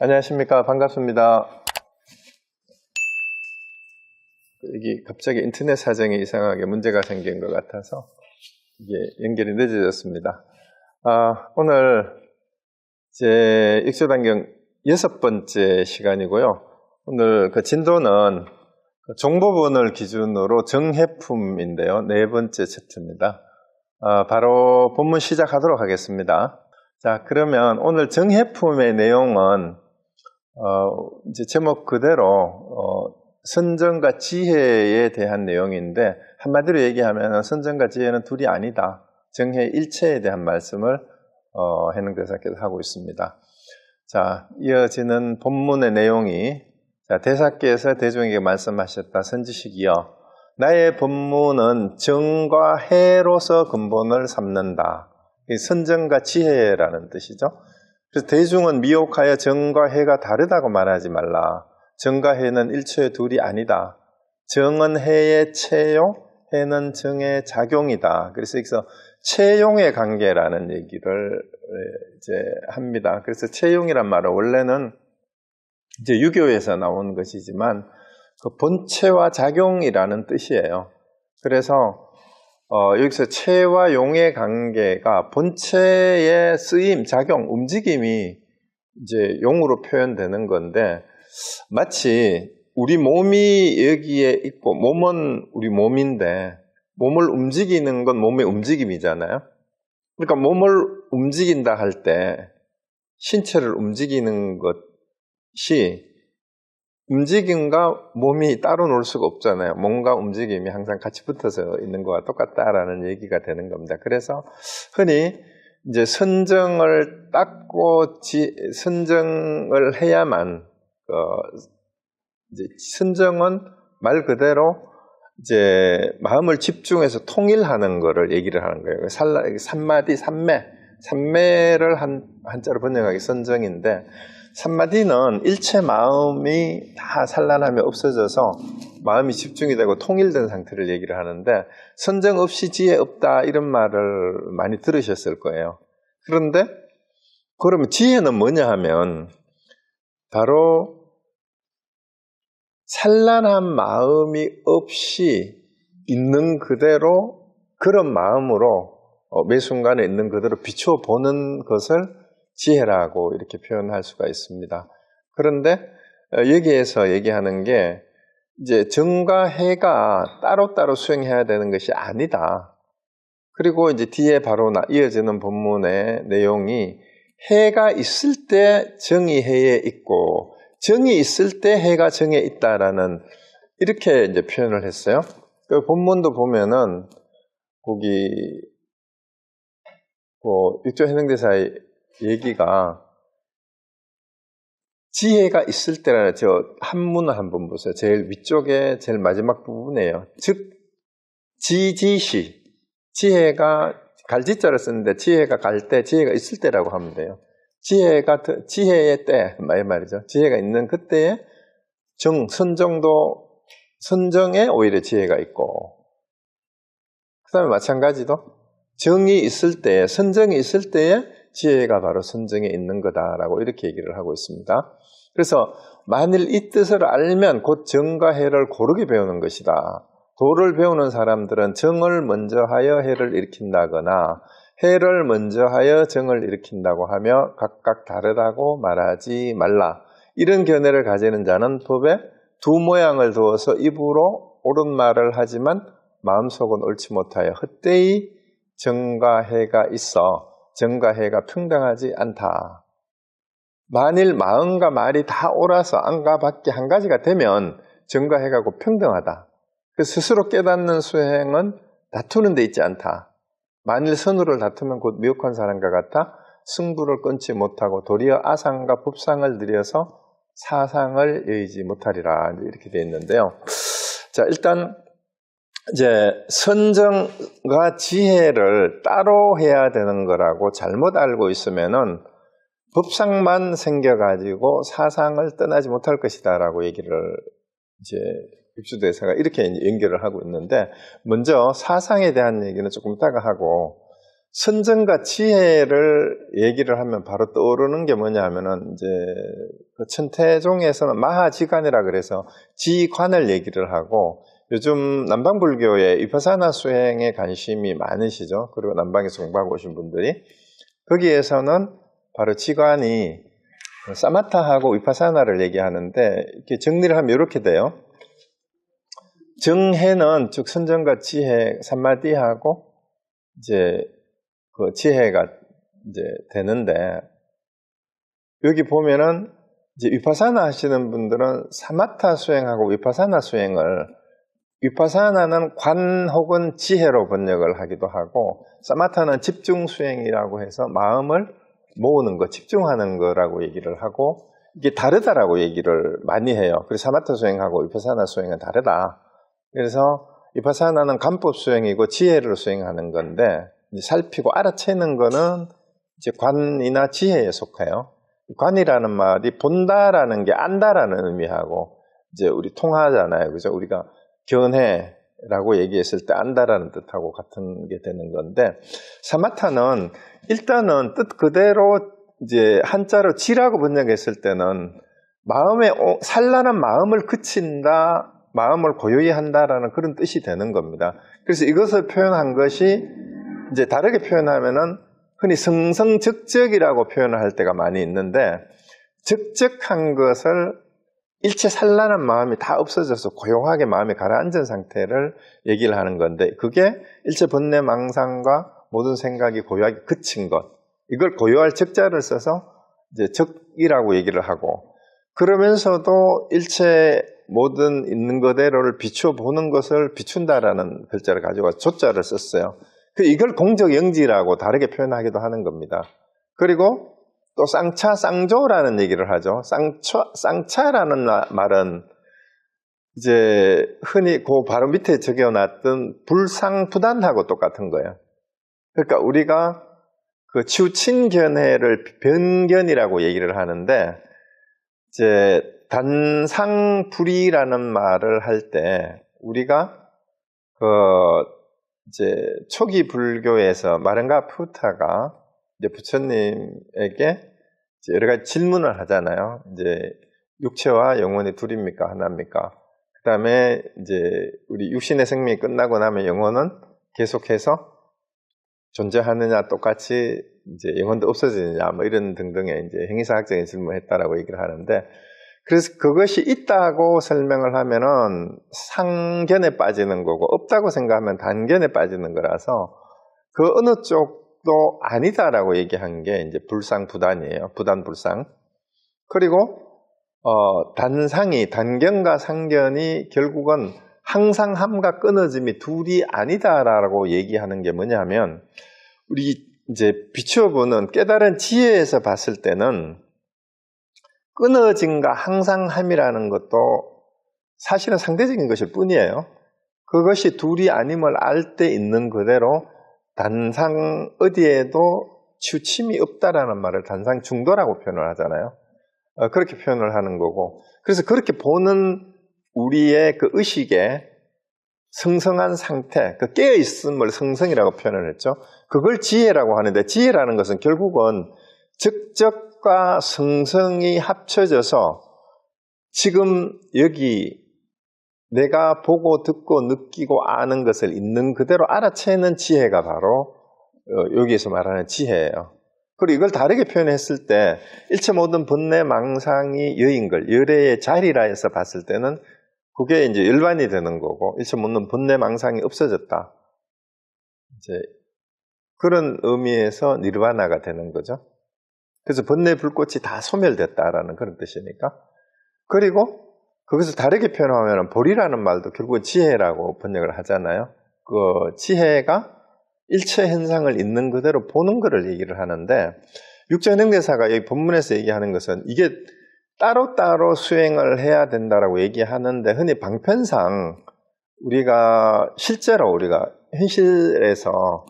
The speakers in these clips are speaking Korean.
안녕하십니까. 반갑습니다. 여기 갑자기 인터넷 사정이 이상하게 문제가 생긴 것 같아서 이게 연결이 늦어졌습니다. 오늘 제 익수단경 6번째 시간이고요. 오늘 그 진도는 종법원을 기준으로 정해품인데요. 4번째 챕터입니다. 바로 본문 시작하도록 하겠습니다. 자, 그러면 오늘 정해품의 내용은 이제 제목 그대로 선정과 지혜에 대한 내용인데, 한마디로 얘기하면 선정과 지혜는 둘이 아니다, 정해 일체에 대한 말씀을 해능대사께서 하고 있습니다. 자, 이어지는 본문의 내용이, 자, 대사께서 대중에게 말씀하셨다. 선지식이여, 나의 법문은 정과 해로서 근본을 삼는다. 선정과 지혜라는 뜻이죠. 그래서 대중은 미혹하여 정과 해가 다르다고 말하지 말라. 정과 해는 일체의 둘이 아니다. 정은 해의 체용, 해는 정의 작용이다. 그래서 여기서 체용의 관계라는 얘기를 이제 합니다. 그래서 체용이란 말은 원래는 이제 유교에서 나온 것이지만 그 본체와 작용이라는 뜻이에요. 그래서 여기서 체와 용의 관계가 본체의 쓰임, 작용, 움직임이 이제 용으로 표현되는 건데, 마치 우리 몸이 여기에 있고, 몸은 우리 몸인데 몸을 움직이는 건 몸의 움직임이잖아요. 그러니까 몸을 움직인다 할 때 신체를 움직이는 것이 움직임과 몸이 따로 놀 수가 없잖아요. 몸과 움직임이 항상 같이 붙어서 있는 것과 똑같다라는 얘기가 되는 겁니다. 그래서 흔히 이제 선정을 닦고 선정을 해야만, 이제 선정은 말 그대로 이제 마음을 집중해서 통일하는 거를 얘기를 하는 거예요. 산마디, 산매를 한자로 번역하기 선정인데, 산마디는 일체 마음이 다 산란하며 없어져서 마음이 집중이 되고 통일된 상태를 얘기를 하는데, 선정 없이 지혜 없다 이런 말을 많이 들으셨을 거예요. 그런데 그러면 지혜는 뭐냐 하면 바로 산란한 마음이 없이 있는 그대로, 그런 마음으로 매 순간에 있는 그대로 비춰보는 것을 지혜라고 이렇게 표현할 수가 있습니다. 그런데 여기에서 얘기하는 게 이제 정과 해가 따로따로 수행해야 되는 것이 아니다. 그리고 이제 뒤에 바로 이어지는 본문의 내용이 해가 있을 때 정이 해에 있고 정이 있을 때 해가 정에 있다라는, 이렇게 이제 표현을 했어요. 그 본문도 보면은 거기 육조 해능대사의 얘기가 지혜가 있을 때라는, 저 한문을 한번 보세요. 제일 위쪽에 제일 마지막 부분이에요. 즉 지지시, 지혜가 갈지자를 쓰는데 지혜가 갈 때, 지혜가 있을 때라고 하면 돼요. 지혜의 때, 말이죠. 지혜가 있는 그때에 선정에 오히려 지혜가 있고, 그 다음에 마찬가지로 정이 있을 때, 선정이 있을 때에 지혜가 바로 선정에 있는 거다라고 이렇게 얘기를 하고 있습니다. 그래서 만일 이 뜻을 알면 곧 정과 해를 고르게 배우는 것이다. 도를 배우는 사람들은 정을 먼저 하여 해를 일으킨다거나 해를 먼저 하여 정을 일으킨다고 하며 각각 다르다고 말하지 말라. 이런 견해를 가지는 자는 법에 두 모양을 두어서 입으로 옳은 말을 하지만 마음속은 옳지 못하여 헛되이 정과 해가 있어 정과 해가 평등하지 않다. 만일 마음과 말이 다 옳아서 안과 밖에 한 가지가 되면 정과 해가 곧 평등하다. 그 스스로 깨닫는 수행은 다투는 데 있지 않다. 만일 선우를 다투면 곧 미혹한 사람과 같아 승부를 끊지 못하고 도리어 아상과 법상을 들여서 사상을 여의지 못하리라. 이렇게 되어 있는데요. 자, 일단 이제 선정과 지혜를 따로 해야 되는 거라고 잘못 알고 있으면은 법상만 생겨가지고 사상을 떠나지 못할 것이다라고 얘기를 이제 육주대사가 이렇게 연결을 하고 있는데, 먼저 사상에 대한 얘기는 조금 이따가 하고, 선정과 지혜를 얘기를 하면 바로 떠오르는 게 뭐냐 하면은 이제 그 천태종에서는 마하지관이라 그래서 지관을 얘기를 하고, 요즘 남방불교의 위파사나 수행에 관심이 많으시죠. 그리고 남방에서 공부하고 오신 분들이, 거기에서는 바로 지관이 사마타하고 위파사나를 얘기하는데, 이렇게 정리를 하면 이렇게 돼요. 정해는 즉 선정과 지혜 삼마디하고 이제 그 지혜가 이제 되는데, 여기 보면은 이제 위파사나 하시는 분들은 사마타 수행하고 위파사나 수행을, 위파사나는 관 혹은 지혜로 번역을 하기도 하고, 사마타는 집중 수행이라고 해서 마음을 모으는 거, 집중하는 거라고 얘기를 하고, 이게 다르다라고 얘기를 많이 해요. 그래서 사마타 수행하고 위파사나 수행은 다르다. 그래서 위파사나는 관법 수행이고 지혜를 수행하는 건데, 이제 살피고 알아채는 거는 이제 관이나 지혜에 속해요. 관이라는 말이 본다라는 게 안다라는 의미하고, 이제 우리 통하잖아요. 그죠? 우리가 견해라고 얘기했을 때 안다라는 뜻하고 같은 게 되는 건데, 사마타는 일단은 뜻 그대로 이제 한자로 지라고 번역했을 때는 마음에 산란한 마음을 그친다, 마음을 고요히 한다라는 그런 뜻이 되는 겁니다. 그래서 이것을 표현한 것이 이제 다르게 표현하면은 흔히 성성적적이라고 표현을 할 때가 많이 있는데, 적적한 것을 일체 산란한 마음이 다 없어져서 고요하게 마음이 가라앉은 상태를 얘기를 하는 건데, 그게 일체 번뇌 망상과 모든 생각이 고요하게 그친 것, 이걸 고요할 적자를 써서 이제 적이라고 얘기를 하고, 그러면서도 일체 모든 있는 그대로를 비추어 보는 것을 비춘다라는 글자를 가지고 조자를 썼어요. 이걸 공적영지라고 다르게 표현하기도 하는 겁니다. 그리고 또 쌍차, 쌍조라는 얘기를 하죠. 쌍차라는 말은 이제 흔히 그 바로 밑에 적여놨던 불상부단하고 똑같은 거예요. 그러니까 우리가 그 치우친견해를 변견이라고 얘기를 하는데, 이제 단상불이라는 말을 할 때 우리가 그 이제 초기 불교에서 마른가 푸타가 이제 부처님에게 이제 여러 가지 질문을 하잖아요. 이제 육체와 영혼이 둘입니까? 하나입니까? 그 다음에 이제 우리 육신의 생명이 끝나고 나면 영혼은 계속해서 존재하느냐, 똑같이 이제 영혼도 없어지느냐, 뭐 이런 등등의 이제 행위사학적인 질문을 했다라고 얘기를 하는데, 그래서 그것이 있다고 설명을 하면은 상견에 빠지는 거고, 없다고 생각하면 단견에 빠지는 거라서 그 어느 쪽도 아니다라고 얘기한 게 이제 불상부단이에요. 부단불상. 그리고 단상이, 단견과 상견이 결국은 항상함과 끊어짐이 둘이 아니다라고 얘기하는 게 뭐냐면, 우리 이제 비추어보는 깨달은 지혜에서 봤을 때는 끊어짐과 항상함이라는 것도 사실은 상대적인 것일 뿐이에요. 그것이 둘이 아님을 알 때 있는 그대로 단상 어디에도 치우침이 없다라는 말을 단상 중도라고 표현을 하잖아요. 그렇게 표현을 하는 거고, 그래서 그렇게 보는 우리의 그 의식의 성성한 상태, 그 깨어있음을 성성이라고 표현을 했죠. 그걸 지혜라고 하는데, 지혜라는 것은 결국은 적적과 성성이 합쳐져서 지금 여기 내가 보고 듣고 느끼고 아는 것을 있는 그대로 알아채는 지혜가 바로 여기에서 말하는 지혜예요. 그리고 이걸 다르게 표현했을 때 일체 모든 번뇌 망상이 여인걸, 열애의 자리라 해서 봤을 때는 그게 이제 열반이 되는 거고, 일체 모든 번뇌 망상이 없어졌다, 이제 그런 의미에서 니르바나가 되는 거죠. 그래서 번뇌 불꽃이 다 소멸됐다라는 그런 뜻이니까. 그리고 거기서 다르게 표현하면 보리라는 말도 결국은 지혜라고 번역을 하잖아요. 그 지혜가 일체 현상을 있는 그대로 보는 것을 얘기를 하는데, 육전행대사가 여기 본문에서 얘기하는 것은 이게 따로따로 수행을 해야 된다라고 얘기하는데, 흔히 방편상 우리가 실제로 우리가 현실에서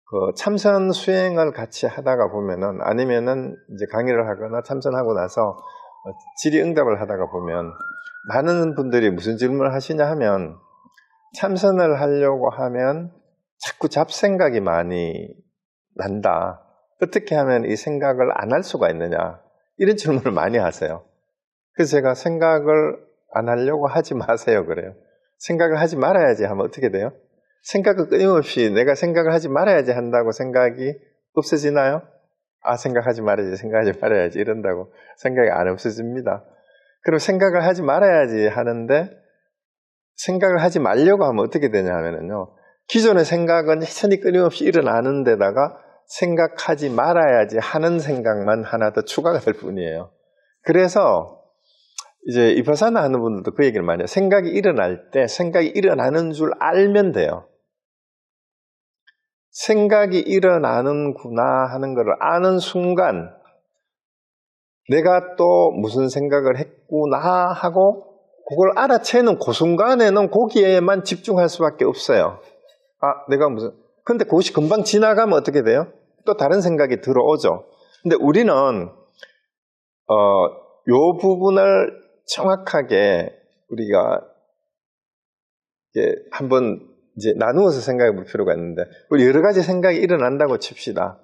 그 참선 수행을 같이 하다가 보면은, 아니면은 이제 강의를 하거나 참선하고 나서 질의응답을 하다가 보면 많은 분들이 무슨 질문을 하시냐 하면, 참선을 하려고 하면 자꾸 잡생각이 많이 난다. 어떻게 하면 이 생각을 안 할 수가 있느냐. 이런 질문을 많이 하세요. 그래서 제가 생각을 안 하려고 하지 마세요 그래요. 생각을 하지 말아야지 하면 어떻게 돼요? 생각을 끊임없이 내가 생각을 하지 말아야지 한다고 생각이 없어지나요? 아, 생각하지 말아야지 이런다고 생각이 안 없어집니다. 그럼 생각을 하지 말아야지 하는데 생각을 하지 말려고 하면 어떻게 되냐 하면요. 기존의 생각은 여전히 끊임없이 일어나는 데다가 생각하지 말아야지 하는 생각만 하나 더 추가가 될 뿐이에요. 그래서 이제 이파사나 하는 분들도 그 얘기를 많이 해요. 생각이 일어날 때 생각이 일어나는 줄 알면 돼요. 생각이 일어나는구나 하는 것을 아는 순간 내가 또 무슨 생각을 했구나 하고 그걸 알아채는 그 순간에는 거기에만 집중할 수밖에 없어요. 아, 내가 무슨 근데 그것이 금방 지나가면 어떻게 돼요? 또 다른 생각이 들어오죠. 근데 우리는 요 부분을 정확하게 우리가 이제 한번 이제 나누어서 생각해 볼 필요가 있는데 우리 여러 가지 생각이 일어난다고 칩시다.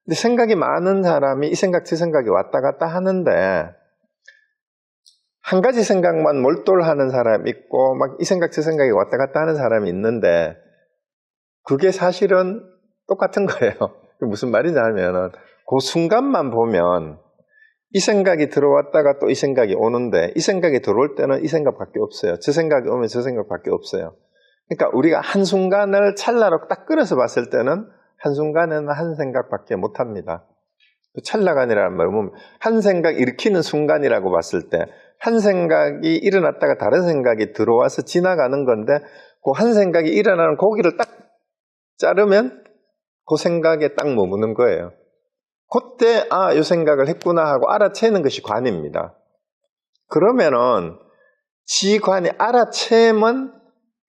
근데 생각이 많은 사람이 이 생각 저 생각이 왔다 갔다 하는데 한 가지 생각만 몰두하는 사람이 있고 막 이 생각 저 생각이 왔다 갔다 하는 사람이 있는데 그게 사실은 똑같은 거예요. 무슨 말이냐 하면은 그 순간만 보면 이 생각이 들어왔다가 또 이 생각이 오는데 이 생각이 들어올 때는 이 생각밖에 없어요. 저 생각이 오면 저 생각밖에 없어요. 그러니까 우리가 한순간을 찰나로 딱 끌어서 봤을 때는 한순간에는 한 생각밖에 못합니다. 찰나간이라는 말은 한 생각 일으키는 순간이라고 봤을 때 한 생각이 일어났다가 다른 생각이 들어와서 지나가는 건데 그 한 생각이 일어나는 고기를 딱 자르면 그 생각에 딱 머무는 거예요. 그때 아, 이 생각을 했구나 하고 알아채는 것이 관입니다. 그러면은 지관이 알아채면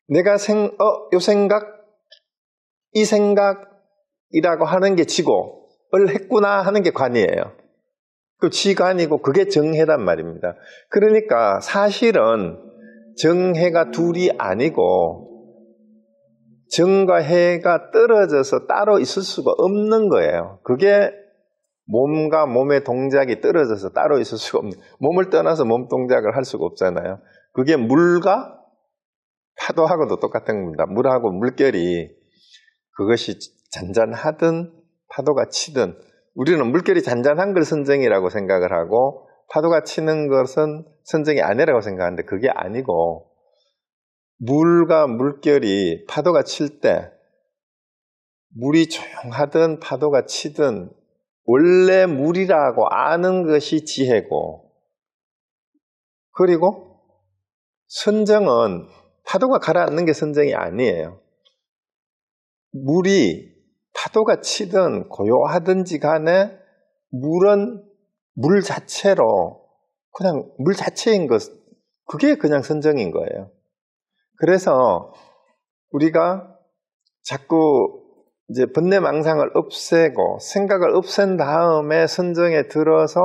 내가 요 생각, 이 생각이라고 하는 게 지고를 했구나 하는 게 관이에요. 그 지관이고 그게 정해란 말입니다. 그러니까 사실은 정해가 둘이 아니고 정과 해가 떨어져서 따로 있을 수가 없는 거예요. 그게 몸과 몸의 동작이 떨어져서 따로 있을 수가 없는, 몸을 떠나서 몸 동작을 할 수가 없잖아요. 그게 물과 파도하고도 똑같은 겁니다. 물하고 물결이 그것이 잔잔하든 파도가 치든 우리는 물결이 잔잔한 걸 선정이라고 생각을 하고 파도가 치는 것은 선정이 아니라고 생각하는데 그게 아니고 물과 물결이 파도가 칠 때 물이 조용하든 파도가 치든 원래 물이라고 아는 것이 지혜고 그리고 선정은 파도가 가라앉는 게 선정이 아니에요. 물이 파도가 치든 고요하든지 간에 물은 물 자체로 그냥 물 자체인 것 그게 그냥 선정인 거예요. 그래서 우리가 자꾸 이제 번뇌망상을 없애고 생각을 없앤 다음에 선정에 들어서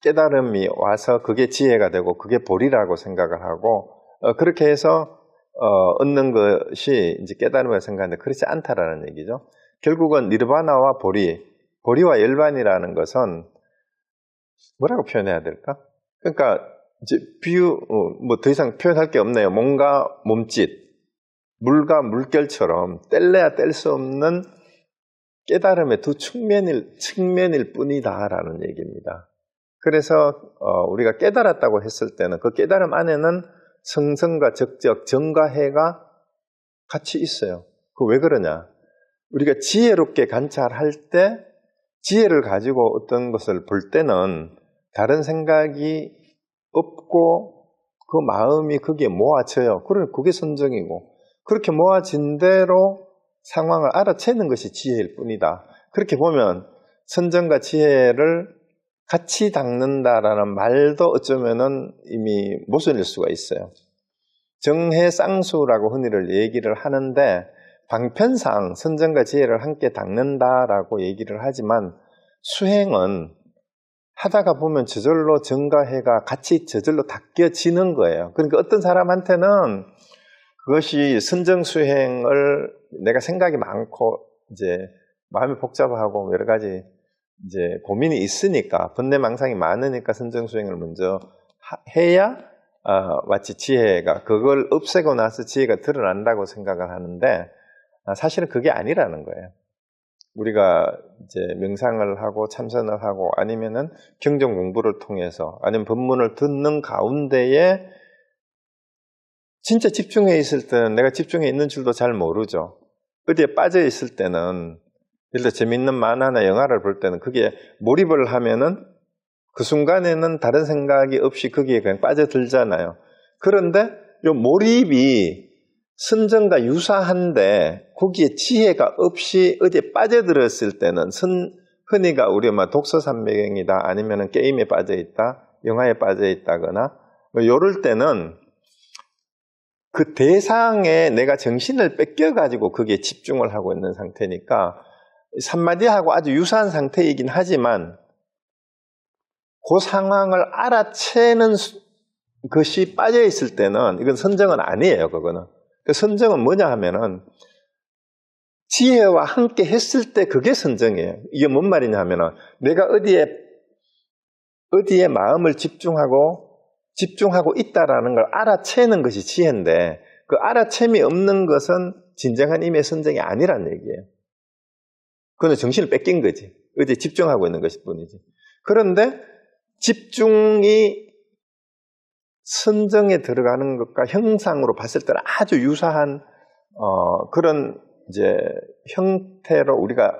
깨달음이 와서 그게 지혜가 되고 그게 보리라고 생각을 하고 그렇게 해서 얻는 것이 이제 깨달음이라고 생각하는데 그렇지 않다라는 얘기죠. 결국은 니르바나와 보리와 열반이라는 것은 뭐라고 표현해야 될까? 그러니까 이제 뭐 더 이상 표현할 게 없네요. 몸과 몸짓, 물과 물결처럼 뗄래야 뗄 수 없는 깨달음의 두 측면일 뿐이다라는 얘기입니다. 그래서 우리가 깨달았다고 했을 때는 그 깨달음 안에는 성성과 적적, 정과 해가 같이 있어요. 그 왜 그러냐? 우리가 지혜롭게 관찰할 때 지혜를 가지고 어떤 것을 볼 때는 다른 생각이 없고 그 마음이 거기에 모아져요. 그러면 그게 선정이고 그렇게 모아진 대로 상황을 알아채는 것이 지혜일 뿐이다. 그렇게 보면 선정과 지혜를 같이 닦는다라는 말도 어쩌면은 이미 모순일 수가 있어요. 정해쌍수라고 흔히들 얘기를 하는데 방편상 선정과 지혜를 함께 닦는다라고 얘기를 하지만 수행은 하다가 보면 저절로 정과 해가 같이 저절로 닦여지는 거예요. 그러니까 어떤 사람한테는 그것이 선정 수행을 내가 생각이 많고 이제 마음이 복잡하고 여러 가지 이제 고민이 있으니까 번뇌망상이 많으니까 선정수행을 먼저 해야 마치 지혜가 그걸 없애고 나서 지혜가 드러난다고 생각을 하는데 사실은 그게 아니라는 거예요. 우리가 이제 명상을 하고 참선을 하고 아니면은 경전 공부를 통해서 아니면 법문을 듣는 가운데에 진짜 집중해 있을 때는 내가 집중해 있는 줄도 잘 모르죠. 어디에 빠져 있을 때는 예를 들어 재밌는 만화나 영화를 볼 때는 그게 몰입을 하면은 그 순간에는 다른 생각이 없이 거기에 그냥 빠져들잖아요. 그런데 이 몰입이 선정과 유사한데 거기에 지혜가 없이 어디에 빠져들었을 때는 흔히가 우리가 독서산매경이다 아니면 게임에 빠져있다 영화에 빠져있다거나 이럴 때는 그 대상에 내가 정신을 뺏겨가지고 거기에 집중을 하고 있는 상태니까 산마디하고 아주 유사한 상태이긴 하지만 그 상황을 알아채는 것이 빠져있을 때는 이건 선정은 아니에요. 그거는. 선정은 뭐냐 하면은 지혜와 함께 했을 때 그게 선정이에요. 이게 뭔 말이냐 하면은 내가 어디에 마음을 집중하고 있다라는 걸 알아채는 것이 지혜인데 그 알아챔이 없는 것은 진정한 임의 선정이 아니란 얘기예요. 그건 정신을 뺏긴 거지. 어디에 집중하고 있는 것일 뿐이지. 그런데 집중이 선정에 들어가는 것과 형상으로 봤을 때는 아주 유사한 그런 이제 형태로 우리가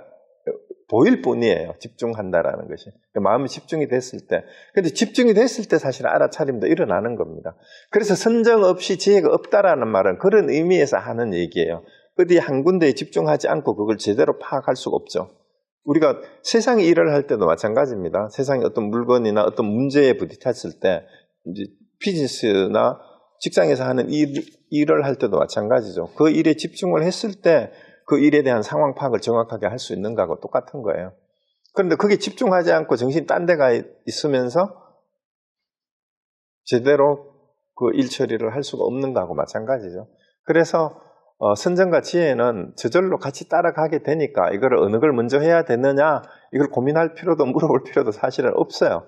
보일 뿐이에요. 집중한다라는 것이. 마음이 집중이 됐을 때. 근데 집중이 됐을 때 사실 알아차림도 일어나는 겁니다. 그래서 선정 없이 지혜가 없다라는 말은 그런 의미에서 하는 얘기예요. 어디 한 군데에 집중하지 않고 그걸 제대로 파악할 수가 없죠. 우리가 세상의 일을 할 때도 마찬가지입니다. 세상에 어떤 물건이나 어떤 문제에 부딪혔을 때 이제 비즈니스나 직장에서 하는 일을 할 때도 마찬가지죠. 그 일에 집중을 했을 때 그 일에 대한 상황 파악을 정확하게 할 수 있는 거하고 똑같은 거예요. 그런데 그게 집중하지 않고 정신이 딴 데가 있으면서 제대로 그 일 처리를 할 수가 없는 거하고 마찬가지죠. 그래서 선정과 지혜는 저절로 같이 따라가게 되니까 이걸 어느 걸 먼저 해야 되느냐 이걸 고민할 필요도 물어볼 필요도 사실은 없어요.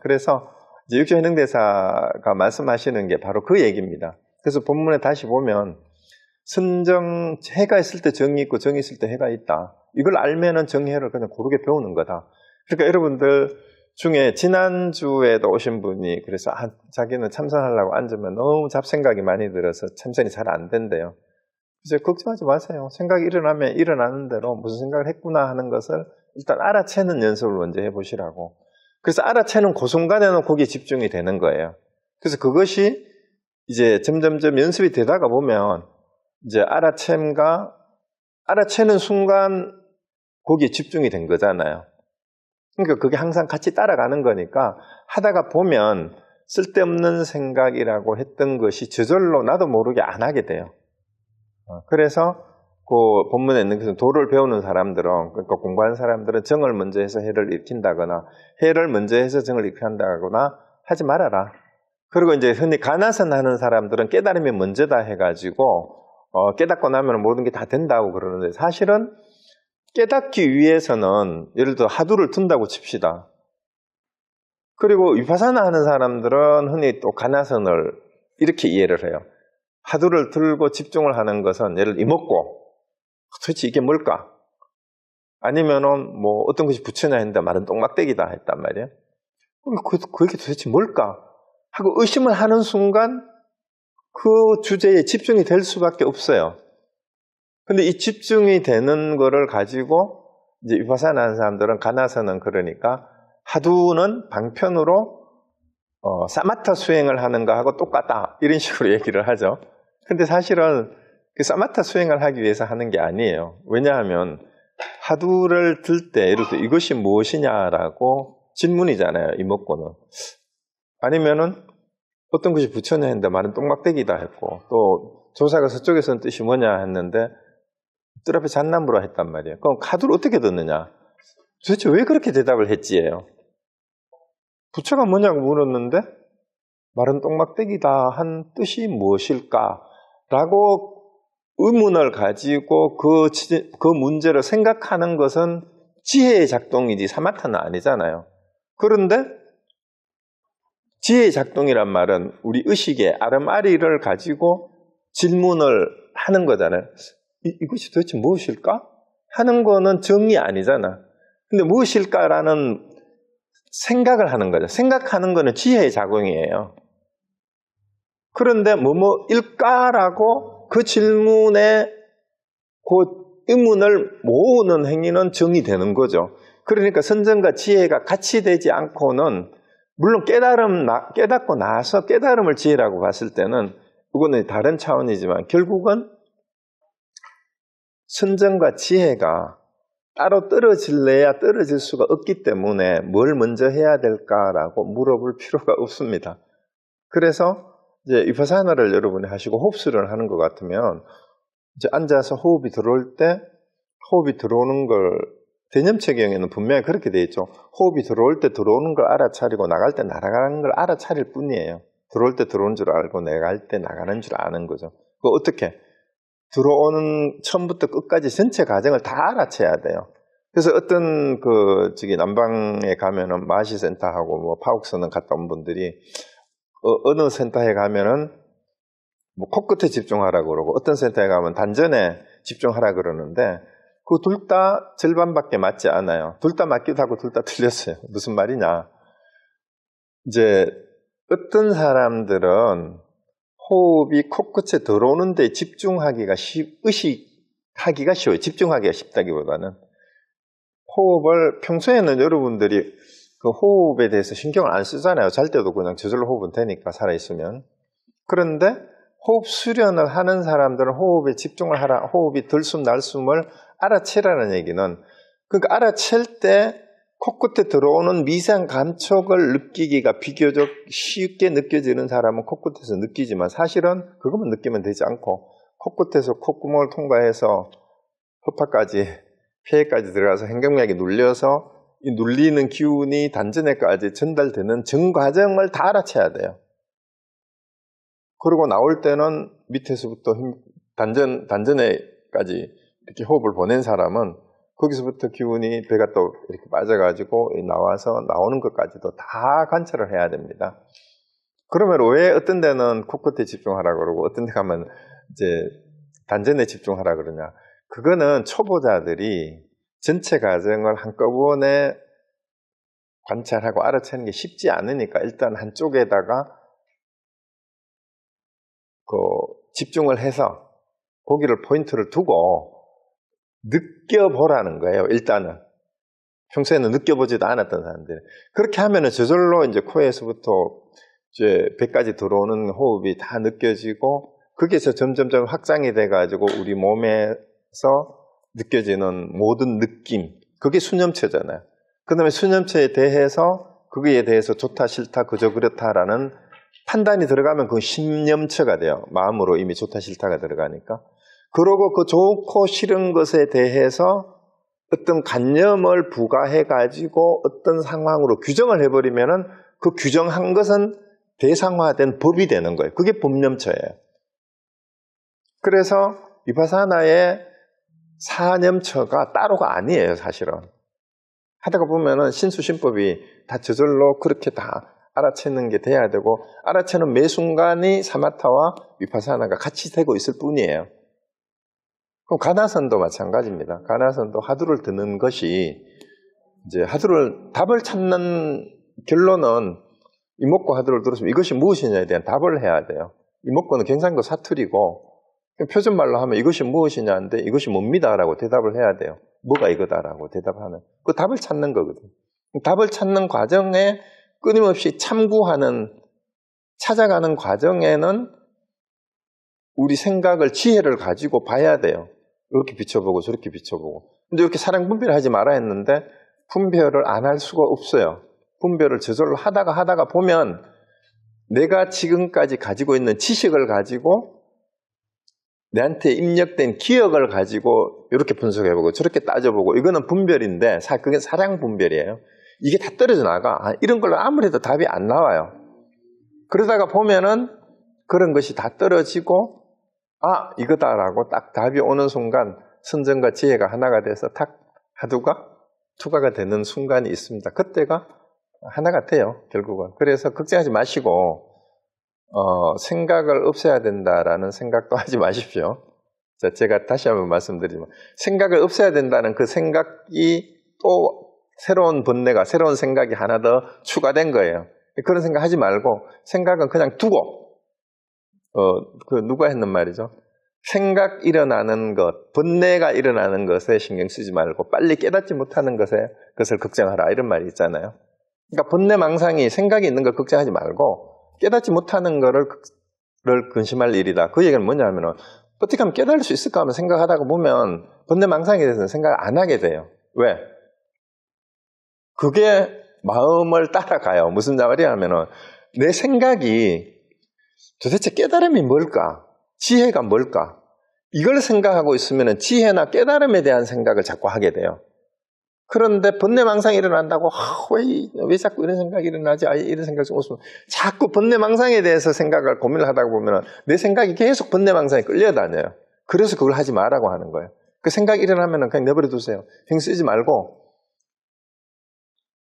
그래서 이제 육조현행대사가 말씀하시는 게 바로 그 얘기입니다. 그래서 본문에 다시 보면 선정, 해가 있을 때 정이 있고 정이 있을 때 해가 있다. 이걸 알면은 정해를 그냥 고르게 배우는 거다. 그러니까 여러분들 중에 지난주에도 오신 분이 그래서 자기는 참선하려고 앉으면 너무 잡생각이 많이 들어서 참선이 잘 안 된대요. 그래서 걱정하지 마세요. 생각이 일어나면 일어나는 대로 무슨 생각을 했구나 하는 것을 일단 알아채는 연습을 먼저 해보시라고. 그래서 알아채는 그 순간에는 거기에 집중이 되는 거예요. 그래서 그것이 이제 점점점 연습이 되다가 보면 이제 알아채는 순간 거기에 집중이 된 거잖아요. 그러니까 그게 항상 같이 따라가는 거니까 하다가 보면 쓸데없는 생각이라고 했던 것이 저절로 나도 모르게 안 하게 돼요. 그래서 그 본문에 있는 것은 도를 배우는 사람들은 그러니까 공부하는 사람들은 정을 먼저 해서 해를 일으킨다거나 해를 먼저 해서 정을 일으킨다거나 하지 말아라. 그리고 이제 흔히 가나선 하는 사람들은 깨달음이 먼저다 해가지고 깨닫고 나면 모든 게 다 된다고 그러는데 사실은 깨닫기 위해서는 예를 들어 하두를 둔다고 칩시다. 그리고 위파사나 하는 사람들은 흔히 또 가나선을 이렇게 이해를 해요. 하두를 들고 집중을 하는 것은 예를 들어 이목고 도대체 이게 뭘까? 아니면은 뭐 어떤 것이 붙여놔야 했는데 말은 똥막대기다 했단 말이에요. 그럼 그게 도대체 뭘까? 하고 의심을 하는 순간 그 주제에 집중이 될 수밖에 없어요. 근데 이 집중이 되는 거를 가지고 이제 위파사나 하는 사람들은 가나서는 그러니까 하두는 방편으로 사마타 수행을 하는 거하고 똑같다 이런 식으로 얘기를 하죠. 근데 사실은 그 사마타 수행을 하기 위해서 하는 게 아니에요. 왜냐하면 하두를 들 때 예를 들어 이것이 무엇이냐라고 질문이잖아요. 이목구는. 아니면은 어떤 것이 붙여놔야 했는데 말은 똥막대기다 했고 또 조사가 서쪽에서는 뜻이 뭐냐 했는데 뜰 앞에 잣나무라 했단 말이에요. 그럼 하두를 어떻게 듣느냐? 도대체 왜 그렇게 대답을 했지예요? 부처가 뭐냐고 물었는데 말은 똥막대기다 한 뜻이 무엇일까? 라고 의문을 가지고 그 문제를 생각하는 것은 지혜의 작동이지 사마타는 아니잖아요. 그런데 지혜의 작동이란 말은 우리 의식의 아름아리를 가지고 질문을 하는 거잖아요. 이것이 도대체 무엇일까? 하는 거는 정이 아니잖아. 근데 무엇일까라는 생각을 하는 거죠. 생각하는 거는 지혜의 작용이에요. 그런데 뭐뭐일까라고 그 질문에 그 의문을 모으는 행위는 정이 되는 거죠. 그러니까 선정과 지혜가 같이 되지 않고는 물론 깨닫고 나서 깨달음을 지혜라고 봤을 때는 이거는 다른 차원이지만 결국은 선정과 지혜가 따로 떨어질래야 떨어질 수가 없기 때문에 뭘 먼저 해야 될까라고 물어볼 필요가 없습니다. 그래서 이제 위파사나를 여러분이 하시고 호흡 수련을 하는 것 같으면 이제 앉아서 호흡이 들어올 때 호흡이 들어오는 걸 대념체 경에는 분명히 그렇게 돼 있죠. 호흡이 들어올 때 들어오는 걸 알아차리고 나갈 때 나가는 걸 알아차릴 뿐이에요. 들어올 때 들어오는 줄 알고 나갈 때 나가는 줄 아는 거죠. 그거 어떻게? 들어오는 처음부터 끝까지 전체 과정을 다 알아채야 돼요. 그래서 어떤 남방에 가면은 마시센터하고 뭐 파옥선언 갔다 온 분들이 어느 센터에 가면은 뭐 코끝에 집중하라고 그러고 어떤 센터에 가면 단전에 집중하라 그러는데 그 둘 다 절반밖에 맞지 않아요. 둘 다 맞기도 하고 둘 다 틀렸어요. 무슨 말이냐? 이제 어떤 사람들은 호흡이 코끝에 들어오는 데 집중하기가 의식하기가 쉬워요. 집중하기가 쉽다기보다는 호흡을 평소에는 여러분들이 그 호흡에 대해서 신경을 안 쓰잖아요. 잘 때도 그냥 저절로 호흡은 되니까 살아있으면. 그런데 호흡 수련을 하는 사람들은 호흡에 집중을 하라, 호흡이 들숨 날숨을 알아채라는 얘기는 그러니까 알아챌 때 코끝에 들어오는 미세한 감촉을 느끼기가 비교적 쉽게 느껴지는 사람은 코끝에서 느끼지만 사실은 그것만 느끼면 되지 않고 코끝에서 콧구멍을 통과해서 허파까지 폐에까지 들어가서 행경맥이 눌려서 이 눌리는 기운이 단전에까지 전달되는 전 과정을 다 알아채야 돼요. 그리고 나올 때는 밑에서부터 단전에까지 이렇게 호흡을 보낸 사람은 거기서부터 기운이 배가 또 이렇게 빠져가지고 나와서 나오는 것까지도 다 관찰을 해야 됩니다. 그러면 왜 어떤 데는 코끝에 집중하라 그러고 어떤 데 가면 이제 단전에 집중하라 그러냐? 그거는 초보자들이 전체 과정을 한꺼번에 관찰하고 알아채는 게 쉽지 않으니까 일단 한쪽에다가 집중을 해서 거기를 포인트를 두고 느껴보라는 거예요. 일단은 평소에는 느껴보지도 않았던 사람들 그렇게 하면은 저절로 이제 코에서부터 이제 배까지 들어오는 호흡이 다 느껴지고 거기에서 점점점 확장이 돼가지고 우리 몸에서 느껴지는 모든 느낌 그게 수념체잖아요. 그 다음에 수념체에 대해서 거기에 대해서 좋다 싫다 그저 그렇다라는 판단이 들어가면 그건 신념체가 돼요. 마음으로 이미 좋다 싫다가 들어가니까. 그러고 그 좋고 싫은 것에 대해서 어떤 관념을 부과해가지고 어떤 상황으로 규정을 해버리면은 그 규정한 것은 대상화된 법이 되는 거예요. 그게 법념처예요. 그래서 위파사나의 사념처가 따로가 아니에요, 사실은. 하다가 보면은 신수신법이 다 저절로 그렇게 다 알아채는 게 돼야 되고, 알아채는 매 순간이 사마타와 위파사나가 같이 되고 있을 뿐이에요. 그럼 가나선도 마찬가지입니다. 가나선도 하두를 듣는 것이 이제 답을 찾는 결론은 이목구 하두를 들었으면 이것이 무엇이냐에 대한 답을 해야 돼요. 이목구는 경상도 사투리고 표준말로 하면 이것이 무엇이냐인데 이것이 뭡니다라고 대답을 해야 돼요. 뭐가 이거다라고 대답하는 그 답을 찾는 거거든. 답을 찾는 과정에 끊임없이 찾아가는 과정에는 우리 생각을 지혜를 가지고 봐야 돼요. 이렇게 비춰보고 저렇게 비춰보고. 근데 이렇게 사랑 분별을 하지 말아야 했는데 분별을 안 할 수가 없어요. 분별을 저절로 하다가 보면 내가 지금까지 가지고 있는 지식을 가지고 내한테 입력된 기억을 가지고 이렇게 분석해보고 저렇게 따져보고 이거는 분별인데 그게 사랑 분별이에요. 이게 다 떨어져 나가. 이런 걸로 아무래도 답이 안 나와요. 그러다가 보면은 그런 것이 다 떨어지고 아, 이거다라고 딱 답이 오는 순간 선정과 지혜가 하나가 돼서 탁 하두가 투가가 되는 순간이 있습니다. 그때가 하나 같아요, 결국은. 그래서 걱정하지 마시고 생각을 없애야 된다라는 생각도 하지 마십시오. 자, 제가 다시 한번 말씀드리면 생각을 없애야 된다는 그 생각이 또 새로운 번뇌가, 새로운 생각이 하나 더 추가된 거예요. 그런 생각 하지 말고 생각은 그냥 두고 누가 했는 말이죠? 생각 일어나는 것, 번뇌가 일어나는 것에 신경 쓰지 말고 빨리 깨닫지 못하는 것을 걱정하라, 이런 말이 있잖아요. 그러니까 번뇌 망상이 생각이 있는 걸 걱정하지 말고 깨닫지 못하는 거를 근심할 일이다. 그 얘기는 뭐냐면은 어떻게 하면 깨달을 수 있을까 하면 생각하다가 보면 번뇌 망상에 대해서는 생각을 안 하게 돼요. 왜? 그게 마음을 따라가요. 무슨 말이냐면은 내 생각이 도대체 깨달음이 뭘까? 지혜가 뭘까? 이걸 생각하고 있으면 지혜나 깨달음에 대한 생각을 자꾸 하게 돼요. 그런데 번뇌망상이 일어난다고 왜 자꾸 이런 생각이 일어나지? 이런 생각이 없으면 자꾸 번뇌망상에 대해서 생각을 고민을 하다 보면 내 생각이 계속 번뇌망상에 끌려다녀요. 그래서 그걸 하지 말라고 하는 거예요. 그 생각이 일어나면 그냥 내버려 두세요. 힘 쓰지 말고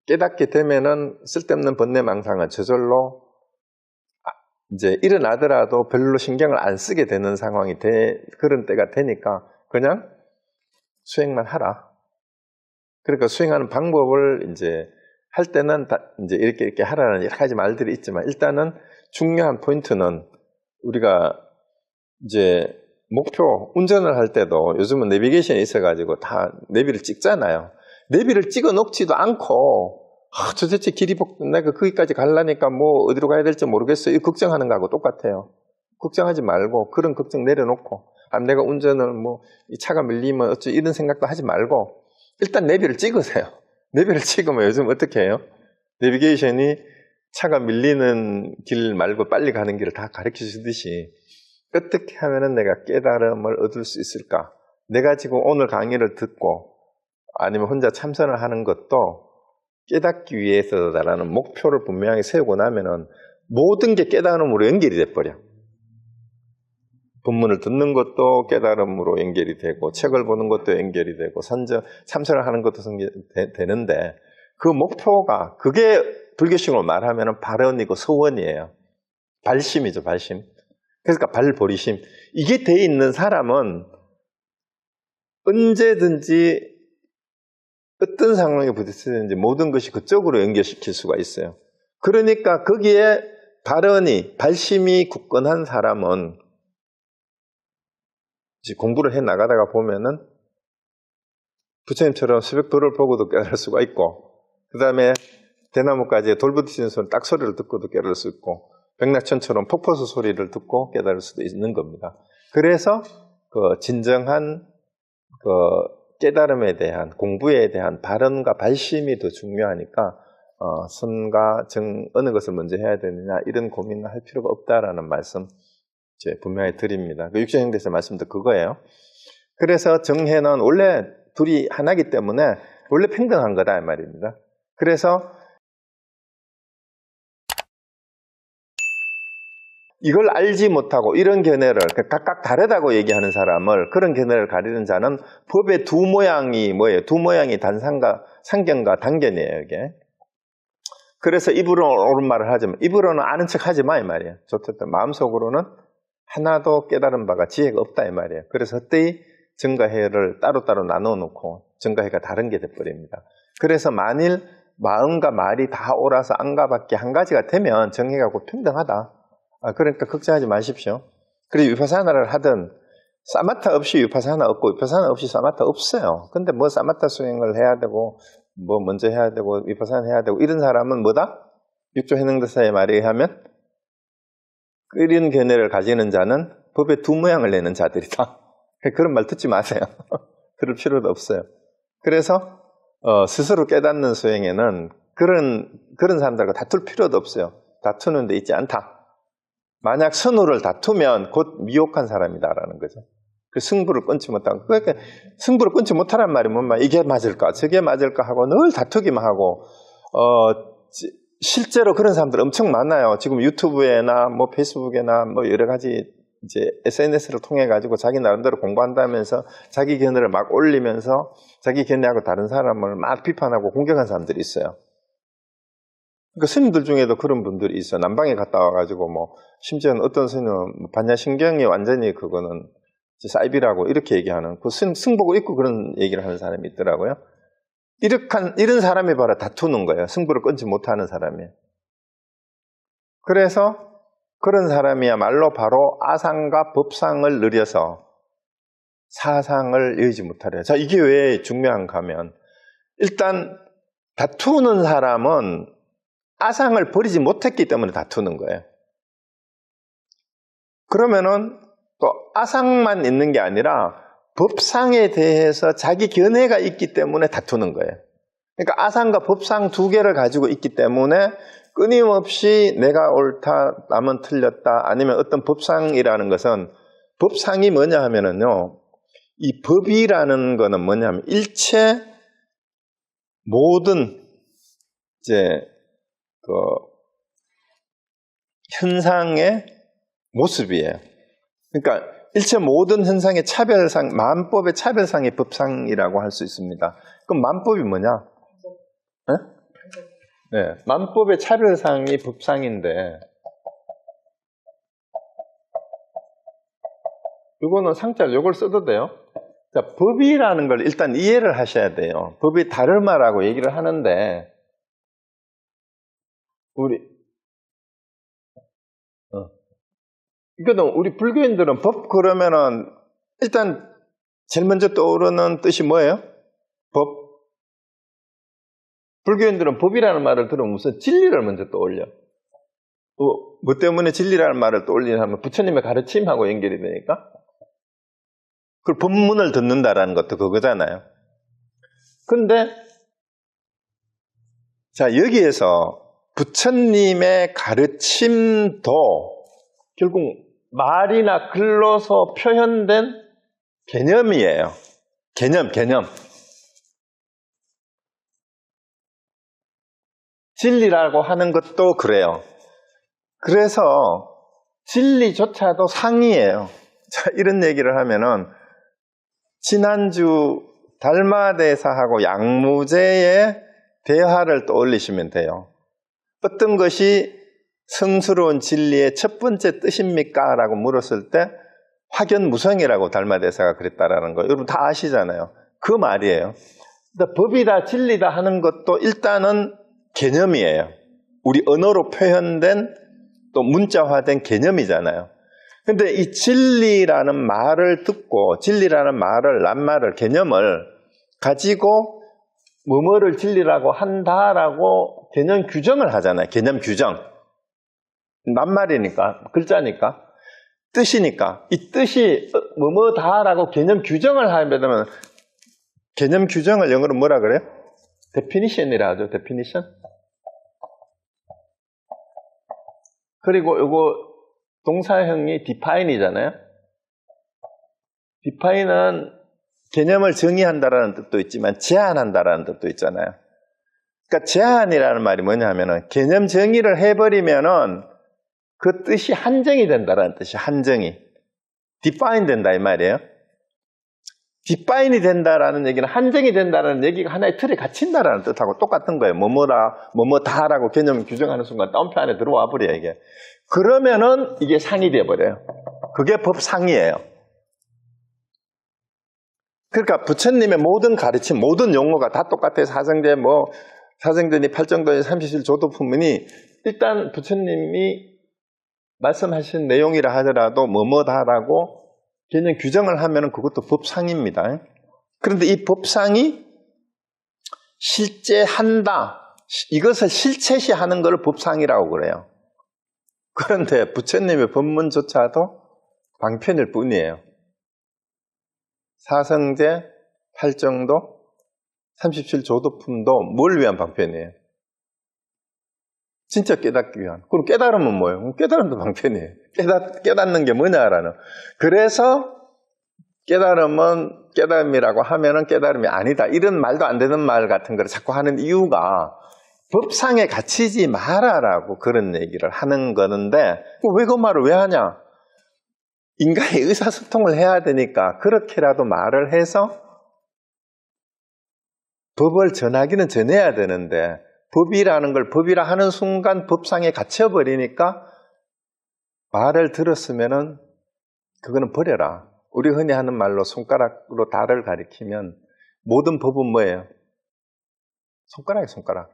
깨닫게 되면은 쓸데없는 번뇌망상은 저절로 이제 일어나더라도 별로 신경을 안 쓰게 되는 상황이 그런 때가 되니까 그냥 수행만 하라. 그러니까 수행하는 방법을 이제 할 때는 이제 이렇게 하라는 여러 가지 말들이 있지만 일단은 중요한 포인트는 우리가 이제 목표 운전을 할 때도 요즘은 내비게이션이 있어가지고 다 내비를 찍잖아요. 내비를 찍어 놓지도 않고 도대체 길이 내가 거기까지 가려니까 뭐 어디로 가야 될지 모르겠어요. 이 걱정하는 거하고 똑같아요. 걱정하지 말고 그런 걱정 내려놓고 내가 운전을 이 차가 밀리면 어쩌 이런 생각도 하지 말고 일단 내비를 찍으세요. 내비를 찍으면 요즘 어떻게 해요? 내비게이션이 차가 밀리는 길 말고 빨리 가는 길을 다 가르쳐 주듯이 어떻게 하면은 내가 깨달음을 얻을 수 있을까? 내가 지금 오늘 강의를 듣고 아니면 혼자 참선을 하는 것도 깨닫기 위해서다라는 목표를 분명하게 세우고 나면은 모든 게 깨달음으로 연결이 돼버려. 본문을 듣는 것도 깨달음으로 연결이 되고 책을 보는 것도 연결이 되고 참선을 하는 것도 되는데 그 목표가 그게 불교식으로 말하면 발언이고 서원이에요. 발심이죠, 발심. 그러니까 발보리심. 이게 돼 있는 사람은 언제든지 어떤 상황에 부딪히든지 모든 것이 그쪽으로 연결시킬 수가 있어요. 그러니까 거기에 발언이, 발심이 굳건한 사람은 공부를 해 나가다가 보면은 부처님처럼 새벽도를 보고도 깨달을 수가 있고 그 다음에 대나무까지 돌부딪히는 소리 딱 소리를 듣고도 깨달을 수 있고 백낙천처럼 폭포수 소리를 듣고 깨달을 수도 있는 겁니다. 그래서 그 진정한 깨달음에 대한 공부에 대한 발언과 발심이 더 중요하니까 선과 정 어느 것을 먼저 해야 되느냐 이런 고민을 할 필요가 없다라는 말씀 분명히 드립니다. 그 육신행대에서 말씀도 그거예요. 그래서 정해는 원래 둘이 하나이기 때문에 원래 평등한 거다 이 말입니다. 그래서 이걸 알지 못하고 이런 견해를 각각 다르다고 얘기하는 사람을 그런 견해를 가리는 자는 법의 두 모양이 뭐예요? 두 모양이 단상과 상견과 단견이에요 이게. 그래서 입으로는 옳은 말을 하지만 입으로는 아는 척 하지 마 이 말이에요. 좋겠다. 마음속으로는 하나도 깨달은 바가 지혜가 없다 이 말이에요. 그래서 헛되이 정과해를 따로따로 나눠 놓고 정과해가 다른 게 돼버립니다. 그래서 만일 마음과 말이 다 옳아서 안가밖에 한 가지가 되면 정해가 곧 평등하다. 그러니까 걱정하지 마십시오. 그리고 위파사나를 하든 사마타 없이 위파사나 없고 위파사나 없이 사마타 없어요. 근데 뭐 사마타 수행을 해야 되고 뭐 먼저 해야 되고 위파사나 해야 되고 이런 사람은 뭐다? 육조 해능대사의 말에 의하면 이런 견해를 가지는 자는 법의 두 모양을 내는 자들이다. 그런 말 듣지 마세요. 들을 필요도 없어요. 그래서 스스로 깨닫는 수행에는 그런 사람들과 다툴 필요도 없어요. 다투는 데 있지 않다. 만약 선우를 다투면 곧 미혹한 사람이다라는 거죠. 그 승부를 끊지 못하고 그러니까 승부를 끊지 못하란 말이 뭔 말? 이게 맞을까? 저게 맞을까? 하고 늘 다투기만 하고 실제로 그런 사람들 엄청 많아요. 지금 유튜브에나 뭐 페이스북에나 뭐 여러 가지 이제 SNS를 통해 가지고 자기 나름대로 공부한다면서 자기 견해를 막 올리면서 자기 견해하고 다른 사람을 막 비판하고 공격한 사람들이 있어요. 그러니까 스님들 중에도 그런 분들이 있어요. 남방에 갔다 와가지고 뭐 심지어는 어떤 스님은 반야신경이 완전히 그거는 사이비라고 이렇게 얘기하는 그 승복을 입고 그런 얘기를 하는 사람이 있더라고요. 이런 사람이 바로 다투는 거예요. 승부를 끊지 못하는 사람이. 그래서 그런 사람이야말로 바로 아상과 법상을 느려서 사상을 여의지 못하래요. 자, 이게 왜 중요한가 하면 일단 다투는 사람은 아상을 버리지 못했기 때문에 다투는 거예요. 그러면은 또 아상만 있는 게 아니라 법상에 대해서 자기 견해가 있기 때문에 다투는 거예요. 그러니까 아상과 법상 두 개를 가지고 있기 때문에 끊임없이 내가 옳다, 남은 틀렸다, 아니면 어떤 법상이라는 것은 법상이 뭐냐 하면은요, 이 법이라는 거는 뭐냐 하면 일체 모든 이제 그 현상의 모습이에요. 그러니까 일체 모든 현상의 차별상, 만법의 차별상의 법상이라고 할 수 있습니다. 그럼 만법이 뭐냐? 네, 만법의 차별상이 법상인데 이거는 상자를 이걸 써도 돼요. 자, 법이라는 걸 일단 이해를 하셔야 돼요. 법이 다르마라고 얘기를 하는데 그러니까 우리 불교인들은 법 그러면은 일단 제일 먼저 떠오르는 뜻이 뭐예요? 법. 불교인들은 법이라는 말을 들으면 무슨 진리를 먼저 떠올려. 뭐 때문에 진리라는 말을 떠올리냐면 부처님의 가르침하고 연결이 되니까. 그 법문을 듣는다라는 것도 그거잖아요. 근데 자, 여기에서 부처님의 가르침도 결국 말이나 글로서 표현된 개념이에요. 개념. 진리라고 하는 것도 그래요. 그래서 진리조차도 상이에요. 자, 이런 얘기를 하면은 지난주 달마대사하고 양무제의 대화를 떠올리시면 돼요. 어떤 것이 성스러운 진리의 첫 번째 뜻입니까? 라고 물었을 때 확연무성이라고 달마대사가 그랬다라는 거 여러분 다 아시잖아요. 그 말이에요. 법이다 진리다 하는 것도 일단은 개념이에요. 우리 언어로 표현된 또 문자화된 개념이잖아요. 근데 이 진리라는 말을 듣고 진리라는 말을 낱말을 개념을 가지고 뭐뭐를 진리라고 한다라고 개념 규정을 하잖아요. 개념 규정. 낱말이니까 글자니까 뜻이니까 이 뜻이 뭐뭐다라고 개념 규정을 하면 개념 규정을 영어로 뭐라 그래요? definition이라 하죠. definition. 그리고 이거 동사형이 define이잖아요. define은 개념을 정의한다라는 뜻도 있지만 제한한다라는 뜻도 있잖아요. 그러니까 제한이라는 말이 뭐냐 하면은 개념 정의를 해버리면은 그 뜻이 한정이 된다라는 뜻이 한정이 define 된다 이 말이에요. 디파인이 된다라는 얘기는 한정이 된다라는 얘기가 하나의 틀에 갇힌다라는 뜻하고 똑같은 거예요. 뭐뭐다라고 개념을 규정하는 순간 따옴표 안에 들어와 버려요, 이게. 그러면은 이게 상이 돼버려요. 그게 법상이에요. 그러니까 부처님의 모든 가르침, 모든 용어가 다 똑같아요. 사생전이 팔정도니 37 조도품문이 일단 부처님이 말씀하신 내용이라 하더라도 뭐뭐다라고 개념 규정을 하면 그것도 법상입니다. 그런데 이 법상이 실제 한다, 이것을 실체시하는 것을 법상이라고 그래요. 그런데 부처님의 법문조차도 방편일 뿐이에요. 사성제, 팔정도, 37조도품도 뭘 위한 방편이에요? 진짜 깨닫기 위한. 그럼 깨달으면 뭐예요? 깨달음도 방편이에요. 깨닫는 게 뭐냐라는. 그래서 깨달음은 깨달음이라고 하면은 깨달음이 아니다. 이런 말도 안 되는 말 같은 걸 자꾸 하는 이유가 법상에 갇히지 마라라고 그런 얘기를 하는 거는데 왜 그 말을 왜 하냐? 인간이 의사소통을 해야 되니까 그렇게라도 말을 해서 법을 전하기는 전해야 되는데 법이라는 걸 법이라 하는 순간 법상에 갇혀버리니까 말을 들었으면은 그거는 버려라. 우리 흔히 하는 말로 손가락으로 달을 가리키면 모든 법은 뭐예요? 손가락이에요, 손가락.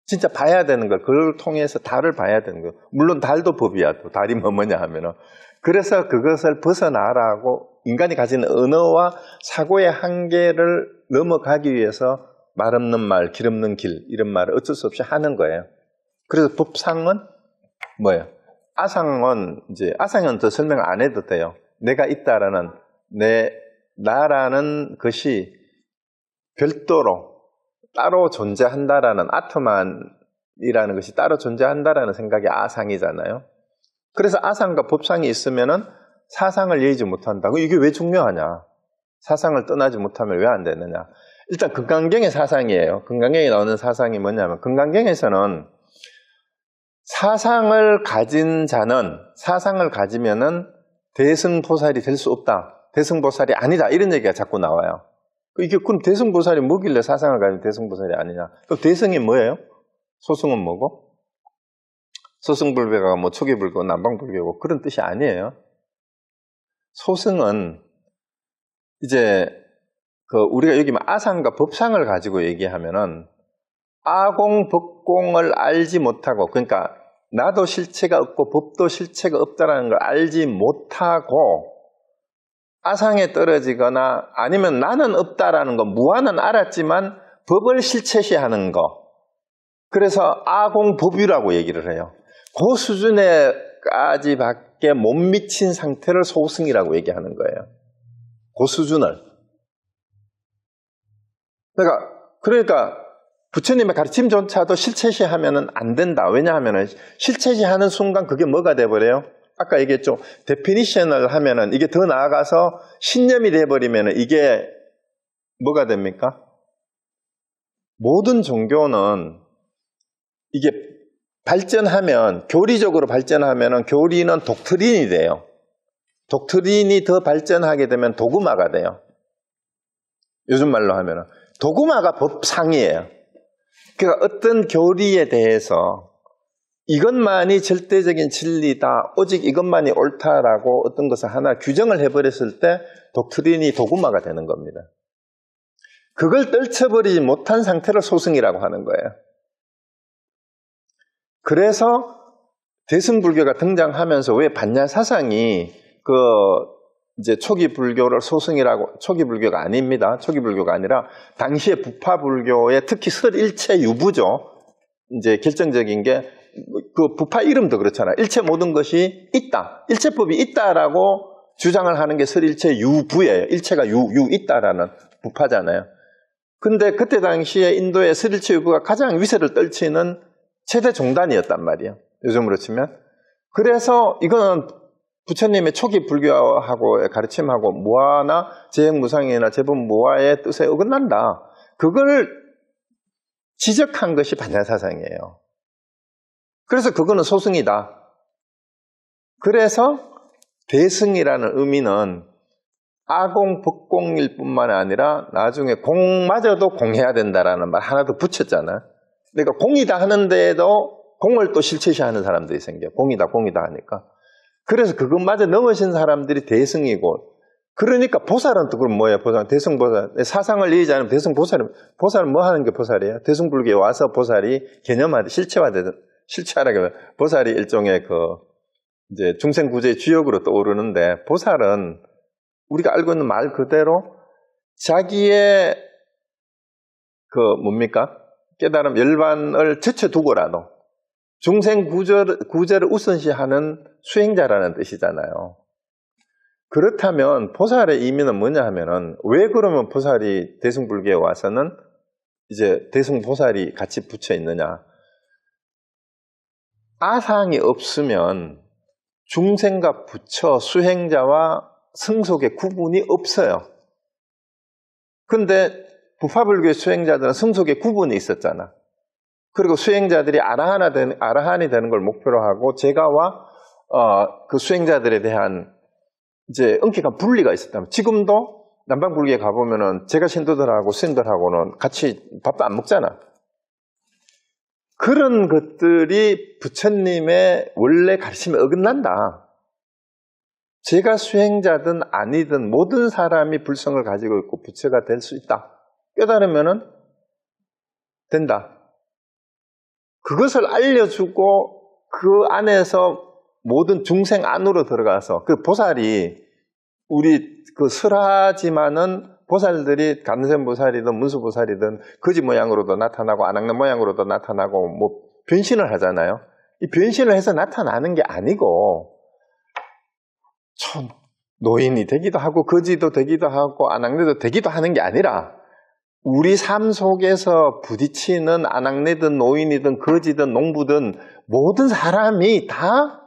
진짜 봐야 되는 걸, 그걸 통해서 달을 봐야 되는 거. 물론 달도 법이야. 또 달이 뭐냐 하면은. 그래서 그것을 벗어나라고 인간이 가진 언어와 사고의 한계를 넘어가기 위해서 말 없는 말, 길 없는 길 이런 말을 어쩔 수 없이 하는 거예요. 그래서 법상은 뭐예요? 아상은 더 설명 안 해도 돼요. 내가 있다라는 나라는 것이 별도로 따로 존재한다라는 아토만이라는 것이 따로 존재한다라는 생각이 아상이잖아요. 그래서 아상과 법상이 있으면은 사상을 예의지 못한다고. 이게 왜 중요하냐? 사상을 떠나지 못하면 왜 안 되느냐? 일단 금강경의 사상이에요. 금강경에 나오는 사상이 뭐냐면 금강경에서는 사상을 가진 자는 사상을 가지면은 대승보살이 될 수 없다. 대승보살이 아니다. 이런 얘기가 자꾸 나와요. 이게 그럼 대승보살이 뭐길래 사상을 가지면 대승보살이 아니냐? 그럼 대승이 뭐예요? 소승은 뭐고? 소승불교가 뭐 초기불교, 남방불교고 그런 뜻이 아니에요. 소승은 이제 우리가 여기 아상과 법상을 가지고 얘기하면은 아공, 법공을 알지 못하고, 그러니까 나도 실체가 없고 법도 실체가 없다라는 걸 알지 못하고 아상에 떨어지거나 아니면 나는 없다라는 거, 무아는 알았지만 법을 실체시하는 거. 그래서 아공법유라고 얘기를 해요. 그 수준에까지밖에 못 미친 상태를 소승이라고 얘기하는 거예요. 그 수준을. 그러니까 부처님의 가르침조차도 실체시하면 안 된다. 왜냐하면 실체시하는 순간 그게 뭐가 돼버려요? 아까 얘기했죠. 데피니션을 하면은 이게 더 나아가서 신념이 돼버리면은 이게 뭐가 됩니까? 모든 종교는 이게 발전하면, 교리적으로 발전하면은 교리는 독트린이 돼요. 독트린이 더 발전하게 되면 도그마가 돼요. 요즘 말로 하면은. 도그마가 법상이에요. 그러니까 어떤 교리에 대해서 이것만이 절대적인 진리다, 오직 이것만이 옳다라고 어떤 것을 하나 규정을 해버렸을 때 독트린이 도그마가 되는 겁니다. 그걸 떨쳐버리지 못한 상태를 소승이라고 하는 거예요. 그래서 대승불교가 등장하면서 왜 반야 사상이 이제 초기 불교를 소승이라고, 초기 불교가 아닙니다. 초기 불교가 아니라 당시의 부파 불교의 특히 설일체 유부죠. 이제 결정적인 게 그 부파 이름도 그렇잖아요. 일체 모든 것이 있다. 일체법이 있다라고 주장을 하는 게 설일체 유부예요. 일체가 있다라는 부파잖아요. 근데 그때 당시에 인도의 설일체 유부가 가장 위세를 떨치는 최대 종단이었단 말이에요. 요즘으로 치면. 그래서 이거는 부처님의 초기 불교하고의 가르침하고 무아나 재행무상이나 재본무아의 뜻에 어긋난다. 그걸 지적한 것이 반야사상이에요. 그래서 그거는 소승이다. 그래서 대승이라는 의미는 아공, 법공일 뿐만 아니라 나중에 공마저도 공해야 된다라는 말 하나 더 붙였잖아요. 그러니까 공이다 하는데도 공을 또 실체시하는 사람들이 생겨요. 공이다 하니까. 그래서 그것마저 넘으신 사람들이 대승이고, 그러니까 보살은 또 그럼 뭐예요? 보살, 대승보살. 사상을 이해하지 않으면 보살은 뭐 하는 게 보살이에요? 대승불교에 와서 보살이 개념화돼, 실체화라고 보살이 일종의 이제 중생구제의 주역으로 떠오르는데, 보살은 우리가 알고 있는 말 그대로 자기의 깨달음, 열반을 제쳐두고라도 중생 구제를 우선시하는 수행자라는 뜻이잖아요. 그렇다면 보살의 의미는 뭐냐 하면은, 왜 그러면 보살이 대승불교에 와서는 이제 대승보살이 같이 붙여 있느냐. 아상이 없으면 중생과 부처, 수행자와 성속의 구분이 없어요. 근데 부파불교의 수행자들은 성속의 구분이 있었잖아. 그리고 수행자들이 아라한이 되는 걸 목표로 하고 제가와 그 수행자들에 대한 이제 엄격한 분리가 있었다면, 지금도 남방불교에 가보면은 제가 신도들하고 스님들하고는 같이 밥도 안 먹잖아. 그런 것들이 부처님의 원래 가르침에 어긋난다. 제가 수행자든 아니든 모든 사람이 불성을 가지고 있고 부처가 될 수 있다. 깨달으면은 된다. 그것을 알려주고 그 안에서 모든 중생 안으로 들어가서 그 보살이 우리 그 설하지만은 보살들이 간센보살이든 문수보살이든 거지 모양으로도 나타나고 아낙네 모양으로도 나타나고 뭐 변신을 하잖아요. 이 변신을 해서 나타나는 게 아니고 참 노인이 되기도 하고 거지도 되기도 하고 아낙네도 되기도 하는 게 아니라 우리 삶 속에서 부딪히는 아낙네든 노인이든 거지든 농부든 모든 사람이 다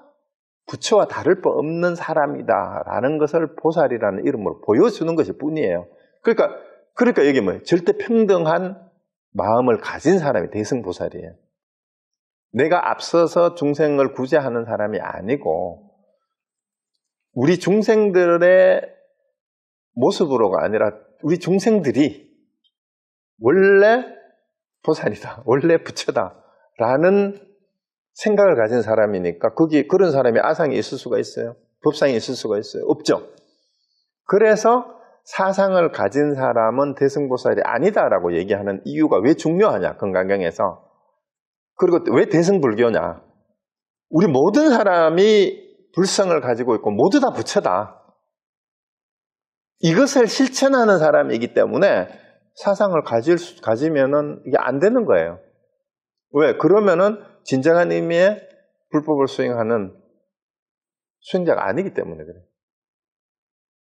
부처와 다를 바 없는 사람이다라는 것을 보살이라는 이름으로 보여주는 것일 뿐이에요. 그러니까 여기 뭐예요? 절대 평등한 마음을 가진 사람이 대승보살이에요. 내가 앞서서 중생을 구제하는 사람이 아니고 우리 중생들의 모습으로가 아니라 우리 중생들이 원래 보살이다, 원래 부처다라는 생각을 가진 사람이니까 그런 사람이 아상이 있을 수가 있어요? 법상이 있을 수가 있어요? 없죠. 그래서 사상을 가진 사람은 대승보살이 아니다라고 얘기하는 이유가 왜 중요하냐, 금강경에서. 그리고 왜 대승불교냐. 우리 모든 사람이 불성을 가지고 있고 모두 다 부처다. 이것을 실천하는 사람이기 때문에 사상을 가지면은 이게 안 되는 거예요. 왜? 그러면은 진정한 의미의 불법을 수행하는 수행자가 아니기 때문에 그래요.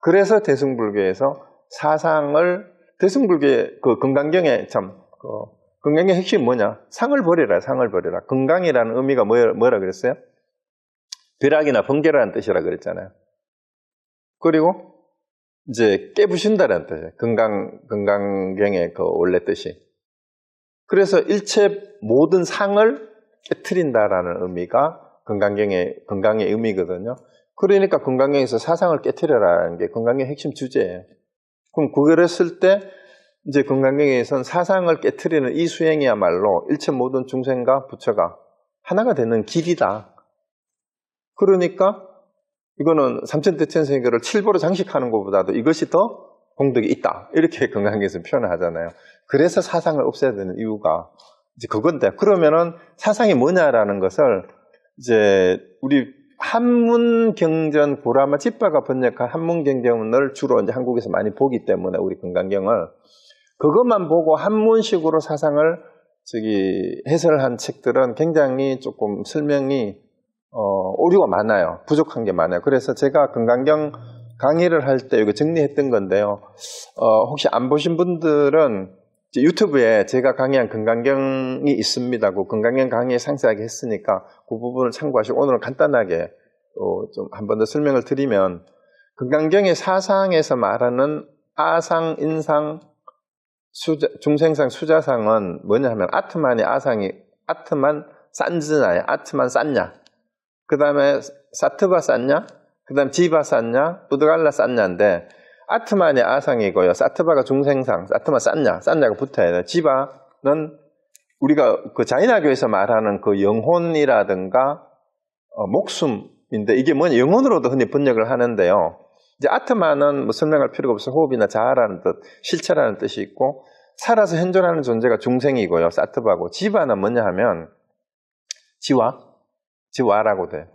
그래서 대승불교에서 사상을, 대승불교의 그 금강경에 금강경의 핵심이 뭐냐? 상을 버리라, 상을 버리라. 금강이라는 의미가 뭐라 그랬어요? 벼락이나 번개라는 뜻이라 그랬잖아요. 그리고 이제 깨부신다라는 뜻이에요. 금강경의 그 원래 뜻이. 그래서 일체 모든 상을 깨트린다라는 의미가 금강의 의미거든요. 그러니까 금강경에서 사상을 깨트려라는 게 금강경의 핵심 주제예요. 그럼 그걸 했을 때 이제 금강경에서는 사상을 깨트리는 이 수행이야말로 일체 모든 중생과 부처가 하나가 되는 길이다. 그러니까 이거는 삼천대천세계를 칠보로 장식하는 것보다도 이것이 더 공덕이 있다. 이렇게 금강경에서 표현을 하잖아요. 그래서 사상을 없애야 되는 이유가 이제 그건데, 그러면은 사상이 뭐냐라는 것을 이제 우리 한문경전 고라마 집바가 번역한 한문경전을 주로 이제 한국에서 많이 보기 때문에 우리 금강경을 그것만 보고 한문식으로 사상을 해설한 책들은 굉장히 조금 설명이 오류가 많아요. 부족한 게 많아요. 그래서 제가 금강경 강의를 할 때 이거 정리했던 건데요. 혹시 안 보신 분들은 유튜브에 제가 강의한 금강경이 있습니다. 그 금강경 강의에 상세하게 했으니까 그 부분을 참고하시고 오늘은 간단하게 좀 한 번 더 설명을 드리면 금강경의 사상에서 말하는 아상, 인상, 중생상, 수자상은 뭐냐 하면 아트만이 아상이 아트만 산즈나야, 아트만 쌌냐, 그 다음에 사트바 쌌냐, 그 다음 지바 쌌냐, 부드갈라 쌌냐인데 아트만이 아상이고요. 사트바가 중생상, 사트마 쌌냐가 붙어야 돼요. 지바는 우리가 그 자인화교에서 말하는 그 영혼이라든가 목숨인데 이게 뭐냐, 영혼으로도 흔히 번역을 하는데요. 이제 아트만은 뭐 설명할 필요가 없어. 호흡이나 자아라는 뜻, 실체라는 뜻이 있고 살아서 현존하는 존재가 중생이고요. 사트바고, 지바는 뭐냐 하면 지와라고 돼.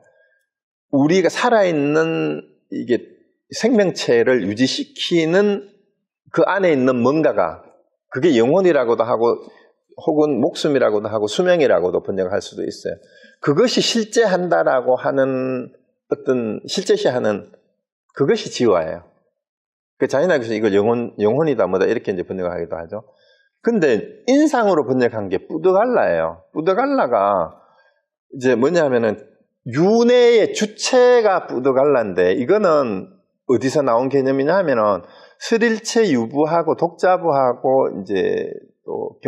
우리가 살아있는 이게 생명체를 유지시키는 그 안에 있는 뭔가가, 그게 영혼이라고도 하고 혹은 목숨이라고도 하고 수명이라고도 번역할 수도 있어요. 그것이 실제한다라고 하는 어떤 실제시하는 그것이 지화예요. 그 자인학에서 이걸 영혼이다 뭐다 이렇게 이제 번역하기도 하죠. 근데 인상으로 번역한 게 뿌드갈라예요. 뿌드갈라가 이제 뭐냐면은 윤회의 주체가 뿌드갈라인데 이거는 어디서 나온 개념이냐 하면은 설일체 유부하고 독자부하고 이제 또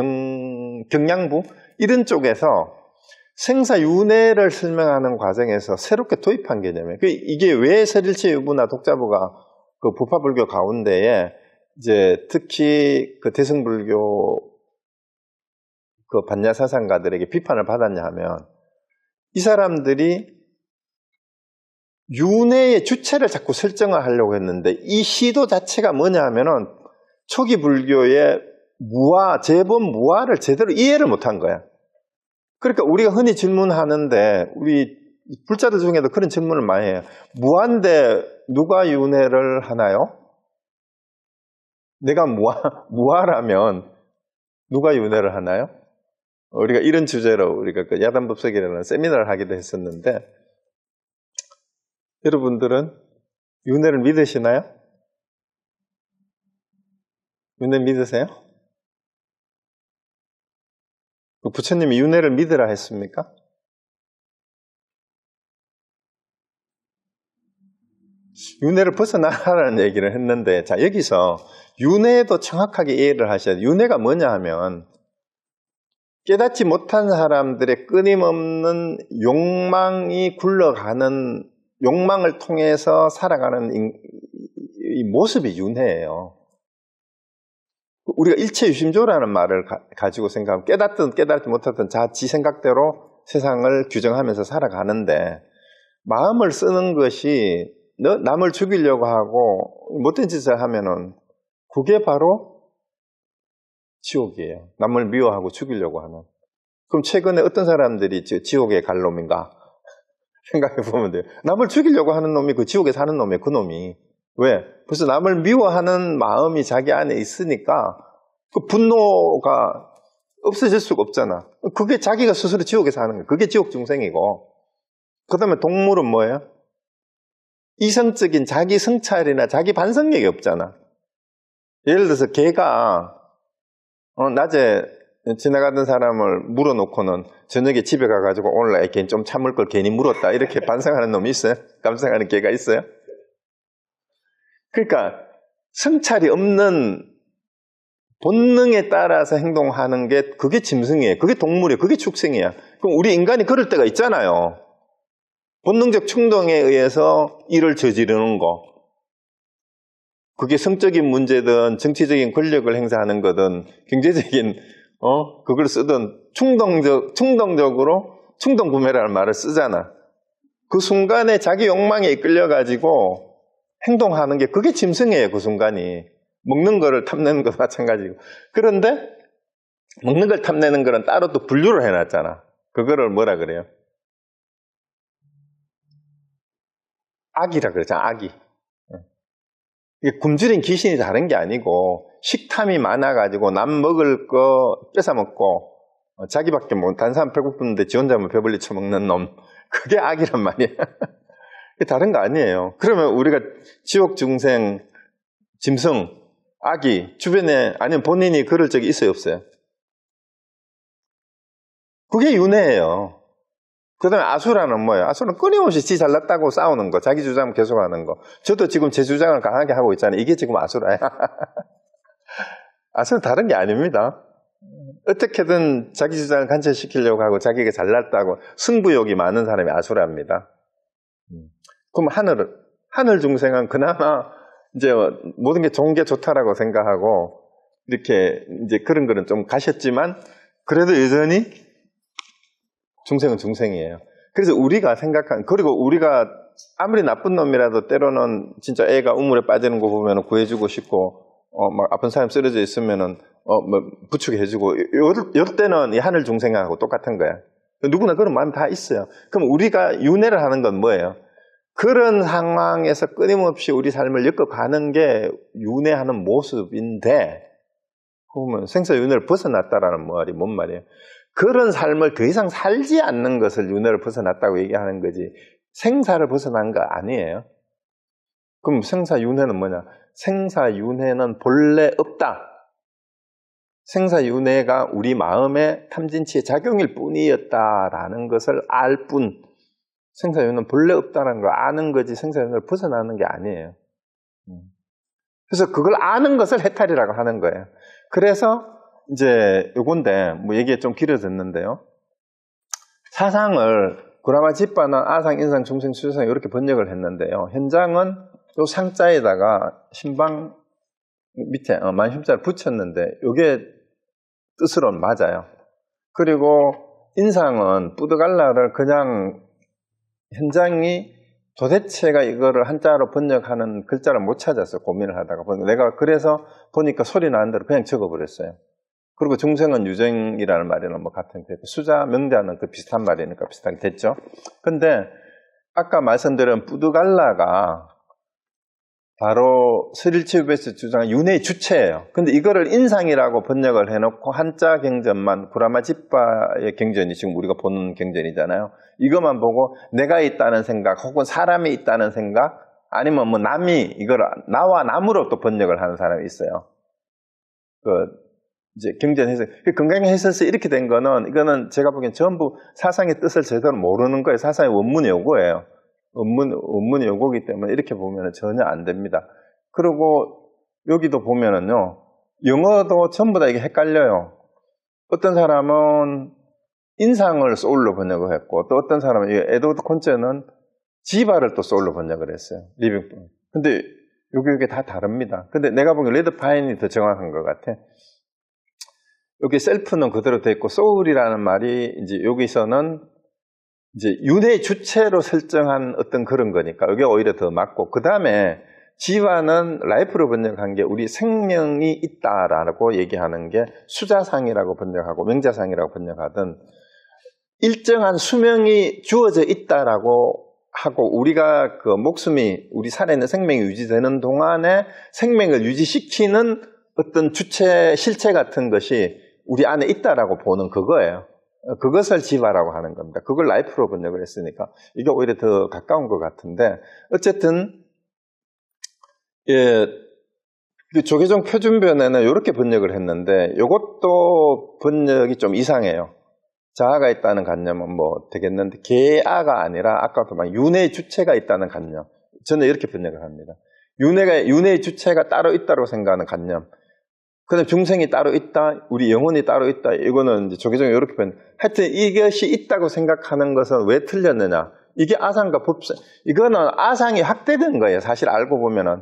경양부 이런 쪽에서 생사윤회를 설명하는 과정에서 새롭게 도입한 개념이에요. 이게 왜 설일체유부나 독자부가 그 부파불교 가운데에 이제 특히 그 대승불교 그 반야사상가들에게 비판을 받았냐 하면 이 사람들이 윤회의 주체를 자꾸 설정을 하려고 했는데 이 시도 자체가 뭐냐 하면은 초기 불교의 무아, 재본 무아를 제대로 이해를 못한 거야. 그러니까 우리가 흔히 질문하는데 우리 불자들 중에도 그런 질문을 많이 해요. 무아인데 누가 윤회를 하나요? 내가 무아라면 누가 윤회를 하나요? 우리가 이런 주제로 우리가 그 야단법석이라는 세미나를 하기도 했었는데 여러분들은 윤회를 믿으시나요? 윤회 믿으세요? 부처님이 윤회를 믿으라 했습니까? 윤회를 벗어나라는 얘기를 했는데 자 여기서 윤회도 정확하게 이해를 하셔야 돼요. 윤회가 뭐냐 하면 깨닫지 못한 사람들의 끊임없는 욕망이 굴러가는 욕망을 통해서 살아가는 이 모습이 윤회예요. 우리가 일체유심조라는 말을 가지고 생각하면 깨닫든 깨닫지 못하든 자지 생각대로 세상을 규정하면서 살아가는데 마음을 쓰는 것이 남을 죽이려고 하고 못된 짓을 하면은 그게 바로 지옥이에요. 남을 미워하고 죽이려고 하는. 그럼 최근에 어떤 사람들이 지옥에 갈 놈인가? 생각해 보면 돼요. 남을 죽이려고 하는 놈이 그 지옥에 사는 놈이에요. 그 놈이. 왜? 벌써 남을 미워하는 마음이 자기 안에 있으니까 그 분노가 없어질 수가 없잖아. 그게 자기가 스스로 지옥에 사는 거예요. 그게 지옥 중생이고. 그 다음에 동물은 뭐예요? 이성적인 자기 성찰이나 자기 반성력이 없잖아. 예를 들어서 개가 낮에 지나가던 사람을 물어놓고는 저녁에 집에 가가지고 오늘 걔 좀 참을 걸 괜히 물었다 이렇게 반성하는 놈이 있어요? 감성하는 개가 있어요? 그러니까 성찰이 없는 본능에 따라서 행동하는 게 그게 짐승이에요. 그게 동물이에요. 그게 축생이에요. 그럼 우리 인간이 그럴 때가 있잖아요. 본능적 충동에 의해서 일을 저지르는 거. 그게 성적인 문제든 정치적인 권력을 행사하는 거든 경제적인 그걸 쓰든 충동적으로 충동구매라는 말을 쓰잖아. 그 순간에 자기 욕망에 이끌려가지고 행동하는 게 그게 짐승이에요. 그 순간이. 먹는 거를 탐내는 것도 마찬가지고. 그런데 먹는 걸 탐내는 거는 따로 또 분류를 해놨잖아. 그거를 뭐라 그래요? 악이라 그러잖아. 악이. 이게 굶주린 귀신이 다른 게 아니고 식탐이 많아가지고 남 먹을 거 뺏어먹고 자기밖에 못 다른 사람 배고픈데 지 혼자만 배불리 쳐먹는 놈. 그게 악이란 말이야. 다른 거 아니에요. 그러면 우리가 지옥 중생, 짐승, 악이 주변에 아니면 본인이 그럴 적이 있어요, 없어요? 그게 윤회예요. 그 다음에 아수라는 뭐예요? 아수라는 끊임없이 지 잘났다고 싸우는 거, 자기 주장 계속하는 거. 저도 지금 제 주장을 강하게 하고 있잖아요. 이게 지금 아수라예요. 아수는 다른 게 아닙니다. 어떻게든 자기 주장을 관철시키려고 하고 자기가 잘났다고 승부욕이 많은 사람이 아수라입니다. 그럼 하늘 중생은 그나마 이제 모든 게 좋은 게 좋다라고 생각하고 이렇게 이제 그런 거는 좀 가셨지만 그래도 여전히 중생은 중생이에요. 그래서 우리가 그리고 우리가 아무리 나쁜 놈이라도 때로는 진짜 애가 우물에 빠지는 거 보면 구해주고 싶고, 막 아픈 사람 쓰러져 있으면은, 뭐 부축해주고, 요 때는 이 하늘 중생하고 똑같은 거야. 누구나 그런 마음 다 있어요. 그럼 우리가 윤회를 하는 건 뭐예요? 그런 상황에서 끊임없이 우리 삶을 엮어가는 게 윤회하는 모습인데, 그러면 생사윤회를 벗어났다라는 말이 뭔 말이에요? 그런 삶을 더 이상 살지 않는 것을 윤회를 벗어났다고 얘기하는 거지 생사를 벗어난 거 아니에요. 그럼 생사윤회는 뭐냐? 생사윤회는 본래 없다. 생사윤회가 우리 마음의 탐진치의 작용일 뿐이었다라는 것을 알 뿐, 생사윤회는 본래 없다는 걸 아는 거지 생사윤회를 벗어나는 게 아니에요. 그래서 그걸 아는 것을 해탈이라고 하는 거예요. 그래서 이제 요건데 뭐 얘기가 좀 길어졌는데요. 사상을 구라마집바는 아상, 인상, 중생, 수자상 이렇게 번역을 했는데요. 현장은 요 상자에다가 신방 밑에 만심자를 붙였는데 이게 뜻으로는 맞아요. 그리고 인상은 뿌드갈라를 그냥 현장이 도대체가 이거를 한자로 번역하는 글자를 못 찾았어요. 고민을 하다가. 내가 그래서 보니까 소리 나는 대로 그냥 적어버렸어요. 그리고 중생은 유정이라는 말이랑 뭐 같은 게 수자, 명자는 그 비슷한 말이니까 비슷하게 됐죠. 근데 아까 말씀드린 뿌드갈라가 바로 스릴치우베스 주장한 윤회의 주체예요. 근데 이거를 인상이라고 번역을 해놓고 한자 경전만 구라마집바의 경전이 지금 우리가 보는 경전이잖아요. 이것만 보고 내가 있다는 생각 혹은 사람이 있다는 생각 아니면 뭐 남이 이걸 나와 남으로 또 번역을 하는 사람이 있어요. 이제 경전 해석, 건강 해석에서 이렇게 된 거는 이거는 제가 보기엔 전부 사상의 뜻을 제대로 모르는 거예요. 사상의 원문의 요구예요. 원문의 요구이기 때문에 이렇게 보면 전혀 안 됩니다. 그리고 여기도 보면은요, 영어도 전부 다 이게 헷갈려요. 어떤 사람은 인상을 소울로 번역을 했고, 또 어떤 사람은 에드워드 콘체는 지바를 또 소울로 번역을 했어요. 리빙. 근데 이게 다 다릅니다. 근데 내가 보기엔 레드 파인이 더 정확한 것 같아. 여기 셀프는 그대로 돼 있고, 소울이라는 말이 이제 여기서는 이제 윤회의 주체로 설정한 어떤 그런 거니까 이게 오히려 더 맞고, 그 다음에 지와는 라이프로 번역한 게 우리 생명이 있다라고 얘기하는 게 수자상이라고 번역하고 명자상이라고 번역하든 일정한 수명이 주어져 있다라고 하고 우리가 그 목숨이 우리 살아있는 생명이 유지되는 동안에 생명을 유지시키는 어떤 주체, 실체 같은 것이 우리 안에 있다라고 보는 그거예요. 그것을 지바라고 하는 겁니다. 그걸 라이프로 번역을 했으니까 이게 오히려 더 가까운 것 같은데 어쨌든 그 조계종 표준변에는 이렇게 번역을 했는데 이것도 번역이 좀 이상해요. 자아가 있다는 관념은 뭐 되겠는데 개아가 아니라 아까도 막 윤회의 주체가 있다는 관념. 저는 이렇게 번역을 합니다. 윤회의 주체가 따로 있다고 생각하는 관념. 그다음 중생이 따로 있다, 우리 영혼이 따로 있다. 이거는 이제 조계종이 이렇게 하여튼 이것이 있다고 생각하는 것은 왜 틀렸느냐? 이게 아상과 법상, 이거는 아상이 확대된 거예요. 사실 알고 보면은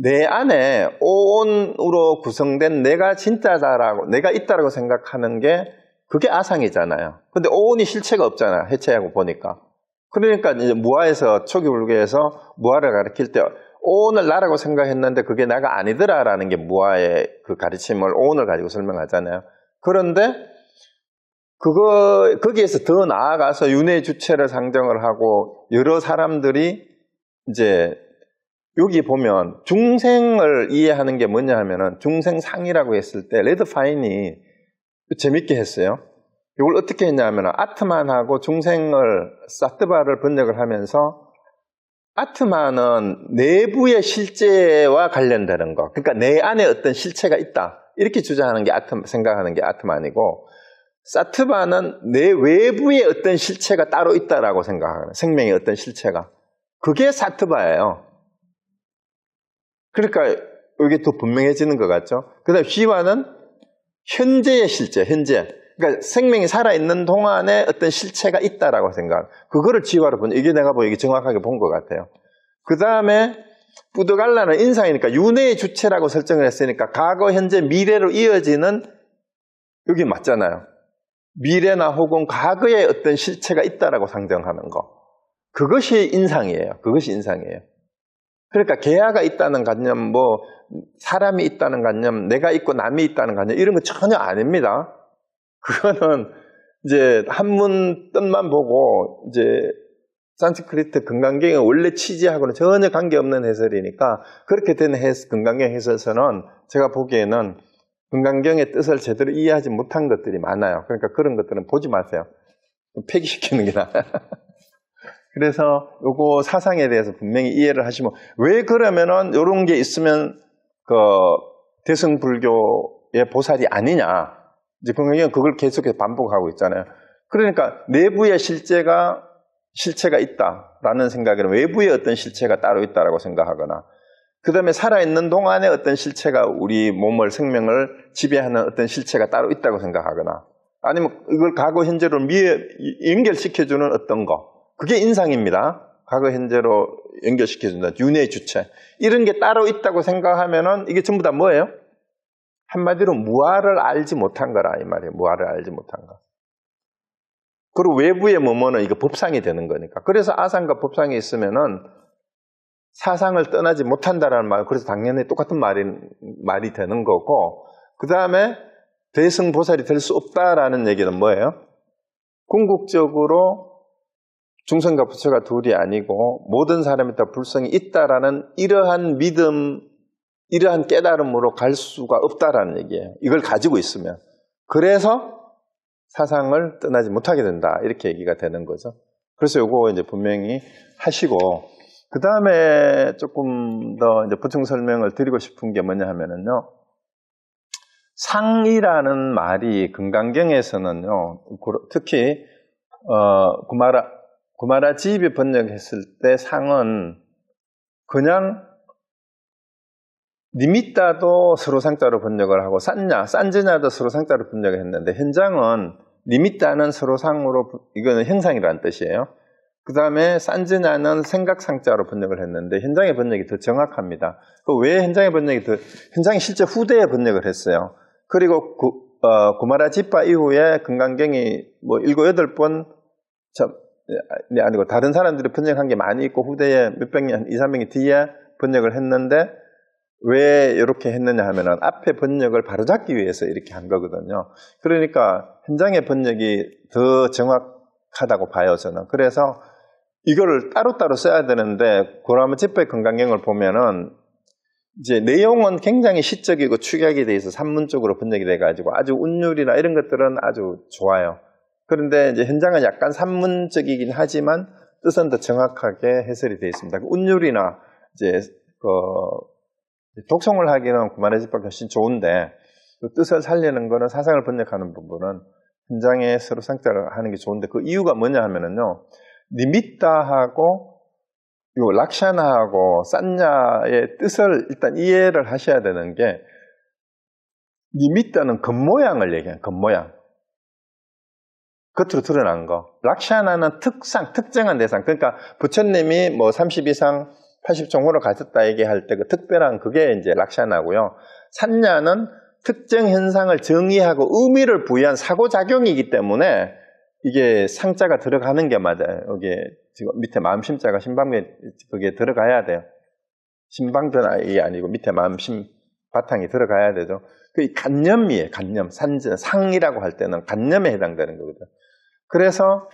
내 안에 오온으로 구성된 내가 진짜다라고, 내가 있다라고 생각하는 게 그게 아상이잖아요. 근데 오온이 실체가 없잖아요. 해체하고 보니까. 그러니까 이제 무아에서 초기 불교에서 무아를 가르칠 때 오온을 나라고 생각했는데 그게 나가 아니더라라는 게 무아의 그 가르침을 오온을 가지고 설명하잖아요. 그런데 거기에서 더 나아가서 윤회의 주체를 상정을 하고 여러 사람들이 이제 여기 보면 중생을 이해하는 게 뭐냐 하면은 중생상이라고 했을 때 레드 파인이 재밌게 했어요. 이걸 어떻게 했냐면은 아트만하고 중생을 사트바를 번역을 하면서 아트만은 내부의 실제와 관련되는 거. 그러니까 내 안에 어떤 실체가 있다. 이렇게 주장하는 게 생각하는 게 아트만이고, 사트바는 내 외부의 어떤 실체가 따로 있다라고 생각하는, 생명의 어떤 실체가. 그게 사트바예요. 그러니까 이게 더 분명해지는 것 같죠? 그 다음에 시와는 현재의 실체, 현재. 그러니까 생명이 살아있는 동안에 어떤 실체가 있다라고 생각. 그거를 지화로 본, 이게 내가 보기에 정확하게 본 것 같아요. 그 다음에 뿌드갈라는 인상이니까 윤회의 주체라고 설정을 했으니까 과거, 현재, 미래로 이어지는, 여기 맞잖아요. 미래나 혹은 과거에 어떤 실체가 있다라고 상정하는 거. 그것이 인상이에요. 그것이 인상이에요. 그러니까 개화가 있다는 관념, 뭐 사람이 있다는 관념, 내가 있고 남이 있다는 관념, 이런 거 전혀 아닙니다. 그거는 이제 한문 뜻만 보고 이제 산스크리트 금강경의 원래 취지하고는 전혀 관계없는 해설이니까 그렇게 된 금강경 해설서는 제가 보기에는 금강경의 뜻을 제대로 이해하지 못한 것들이 많아요. 그러니까 그런 것들은 보지 마세요. 폐기시키는 게 나아요. 그래서 요거 사상에 대해서 분명히 이해를 하시면, 왜 그러면은 요런 게 있으면 그 대승불교의 보살이 아니냐. 이제 금강경은 그걸 계속해서 반복하고 있잖아요. 그러니까 내부의 실체가 있다라는 생각에는 외부의 어떤 실체가 따로 있다라고 생각하거나, 그 다음에 살아있는 동안에 어떤 실체가 우리 몸을, 생명을 지배하는 어떤 실체가 따로 있다고 생각하거나, 아니면 이걸 과거 현재로 연결시켜주는 어떤 거. 그게 인상입니다. 과거 현재로 연결시켜준다. 윤회의 주체. 이런 게 따로 있다고 생각하면은 이게 전부 다 뭐예요? 한마디로 무아를 알지 못한 거라 이 말이에요. 무아를 알지 못한 거. 그리고 외부에 뭐뭐는 이거 법상이 되는 거니까. 그래서 아상과 법상이 있으면은 사상을 떠나지 못한다라는 말. 그래서 당연히 똑같은 말이 되는 거고. 그 다음에 대승보살이 될 수 없다라는 얘기는 뭐예요? 궁극적으로 중생과 부처가 둘이 아니고 모든 사람이 다 불성이 있다라는 이러한 믿음, 이러한 깨달음으로 갈 수가 없다라는 얘기예요. 이걸 가지고 있으면. 그래서 사상을 떠나지 못하게 된다. 이렇게 얘기가 되는 거죠. 그래서 요거 이제 분명히 하시고, 그 다음에 조금 더 이제 보충 설명을 드리고 싶은 게 뭐냐 하면은요, 상이라는 말이 금강경에서는요, 특히, 구마라지입이 번역했을 때 상은 그냥 니미따도 서로상자로 번역을 하고 산즈냐도 서로상자로 번역을 했는데 현장은 니미따는 서로상으로 이거는 형상이라는 뜻이에요. 그 다음에 산즈냐는 생각상자로 번역을 했는데 현장의 번역이 더 정확합니다. 왜 현장의 번역이 현장이 실제 후대에 번역을 했어요. 그리고 구마라지파 이후에 금강경이 뭐 7, 8번 아니고 다른 사람들이 번역한 게 많이 있고 후대에 몇백 년, 2, 300년 뒤에 번역을 했는데 왜 이렇게 했느냐 하면은 앞에 번역을 바로잡기 위해서 이렇게 한 거거든요. 그러니까 현장의 번역이 더 정확하다고 봐요, 저는. 그래서 이거를 따로따로 써야 되는데 구마라지파의 금강경을 보면은 이제 내용은 굉장히 시적이고 축약이 돼 있어 산문적으로 번역이 돼 가지고 아주 운율이나 이런 것들은 아주 좋아요. 그런데 이제 현장은 약간 산문적이긴 하지만 뜻은 더 정확하게 해설이 되어 있습니다. 운율이나 이제 독송을 하기는 구마라지파가 훨씬 좋은데 그 뜻을 살리는 거는 사상을 번역하는 부분은 현장에 서로 상자를 하는 게 좋은데 그 이유가 뭐냐 하면은요, 니미따하고 요 락샤나하고 산냐의 뜻을 일단 이해를 하셔야 되는 게, 니미따는 겉모양을 얘기해요. 겉모양. 겉으로 드러난 거. 락샤나는 특정한 대상. 그러니까 부처님이 뭐 30 이상 80종호로 가셨다 얘기할 때 그 특별한 그게 이제 락샤나고요. 산냐는 특정 현상을 정의하고 의미를 부여한 사고작용이기 때문에 이게 상자가 들어가는 게 맞아요. 여기에 지금 밑에 마음심자가 신방에 그게 들어가야 돼요. 신방변화이 아니고 밑에 마음심 바탕이 들어가야 되죠. 그 간념이에요. 간념, 상이라고 할 때는 간념에 해당되는 거거든요. 그래서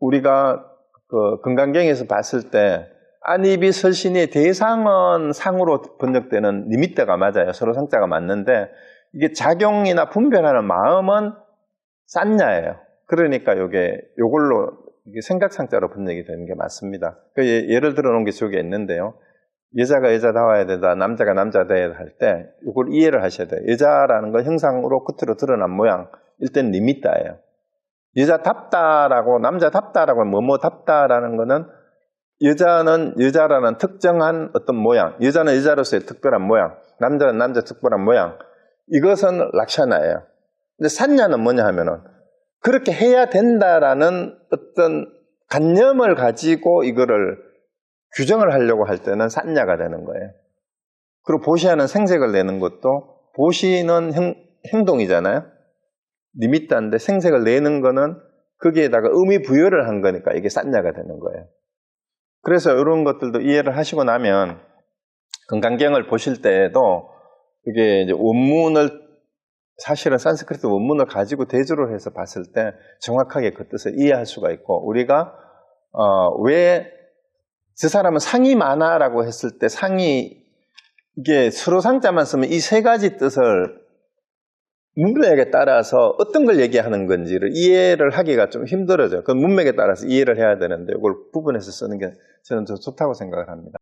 우리가 그 금강경에서 봤을 때 안이비 설신의 대상은 상으로 번역되는 니미따가 맞아요. 서로 상자가 맞는데 이게 작용이나 분별하는 마음은 산냐예요. 그러니까 요걸로 생각상자로 번역이 되는 게 맞습니다. 예를 들어 놓은 게 저기 있는데요. 여자가 여자다워야 되다, 남자가 남자다워야 할 때 이걸 이해를 하셔야 돼요. 여자라는 건 형상으로 끝으로 드러난 모양, 일단 니미따예요. 여자답다라고, 남자답다라고, 뭐뭐답다라는 거는 여자는 여자라는 특정한 어떤 모양, 여자는 여자로서의 특별한 모양, 남자는 남자 특별한 모양, 이것은 락샤나예요. 근데 산냐는 뭐냐 하면은 그렇게 해야 된다라는 어떤 관념을 가지고 이거를 규정을 하려고 할 때는 산냐가 되는 거예요. 그리고 보시하는 생색을 내는 것도, 보시는 행동이잖아요. 니미따인데 생색을 내는 거는 거기에다가 의미 부여를 한 거니까 이게 산냐가 되는 거예요. 그래서 이런 것들도 이해를 하시고 나면 금강경을 보실 때에도 이게 이제 원문을, 사실은 산스크리트 원문을 가지고 대조를 해서 봤을 때 정확하게 그 뜻을 이해할 수가 있고, 우리가 왜 저 사람은 상이 많아라고 했을 때 상이 이게 서로 상자만 쓰면 이 세 가지 뜻을 문맥에 따라서 어떤 걸 얘기하는 건지를 이해를 하기가 좀 힘들어져요. 그 문맥에 따라서 이해를 해야 되는데 이걸 부분해서 쓰는 게 저는 더 좋다고 생각을 합니다.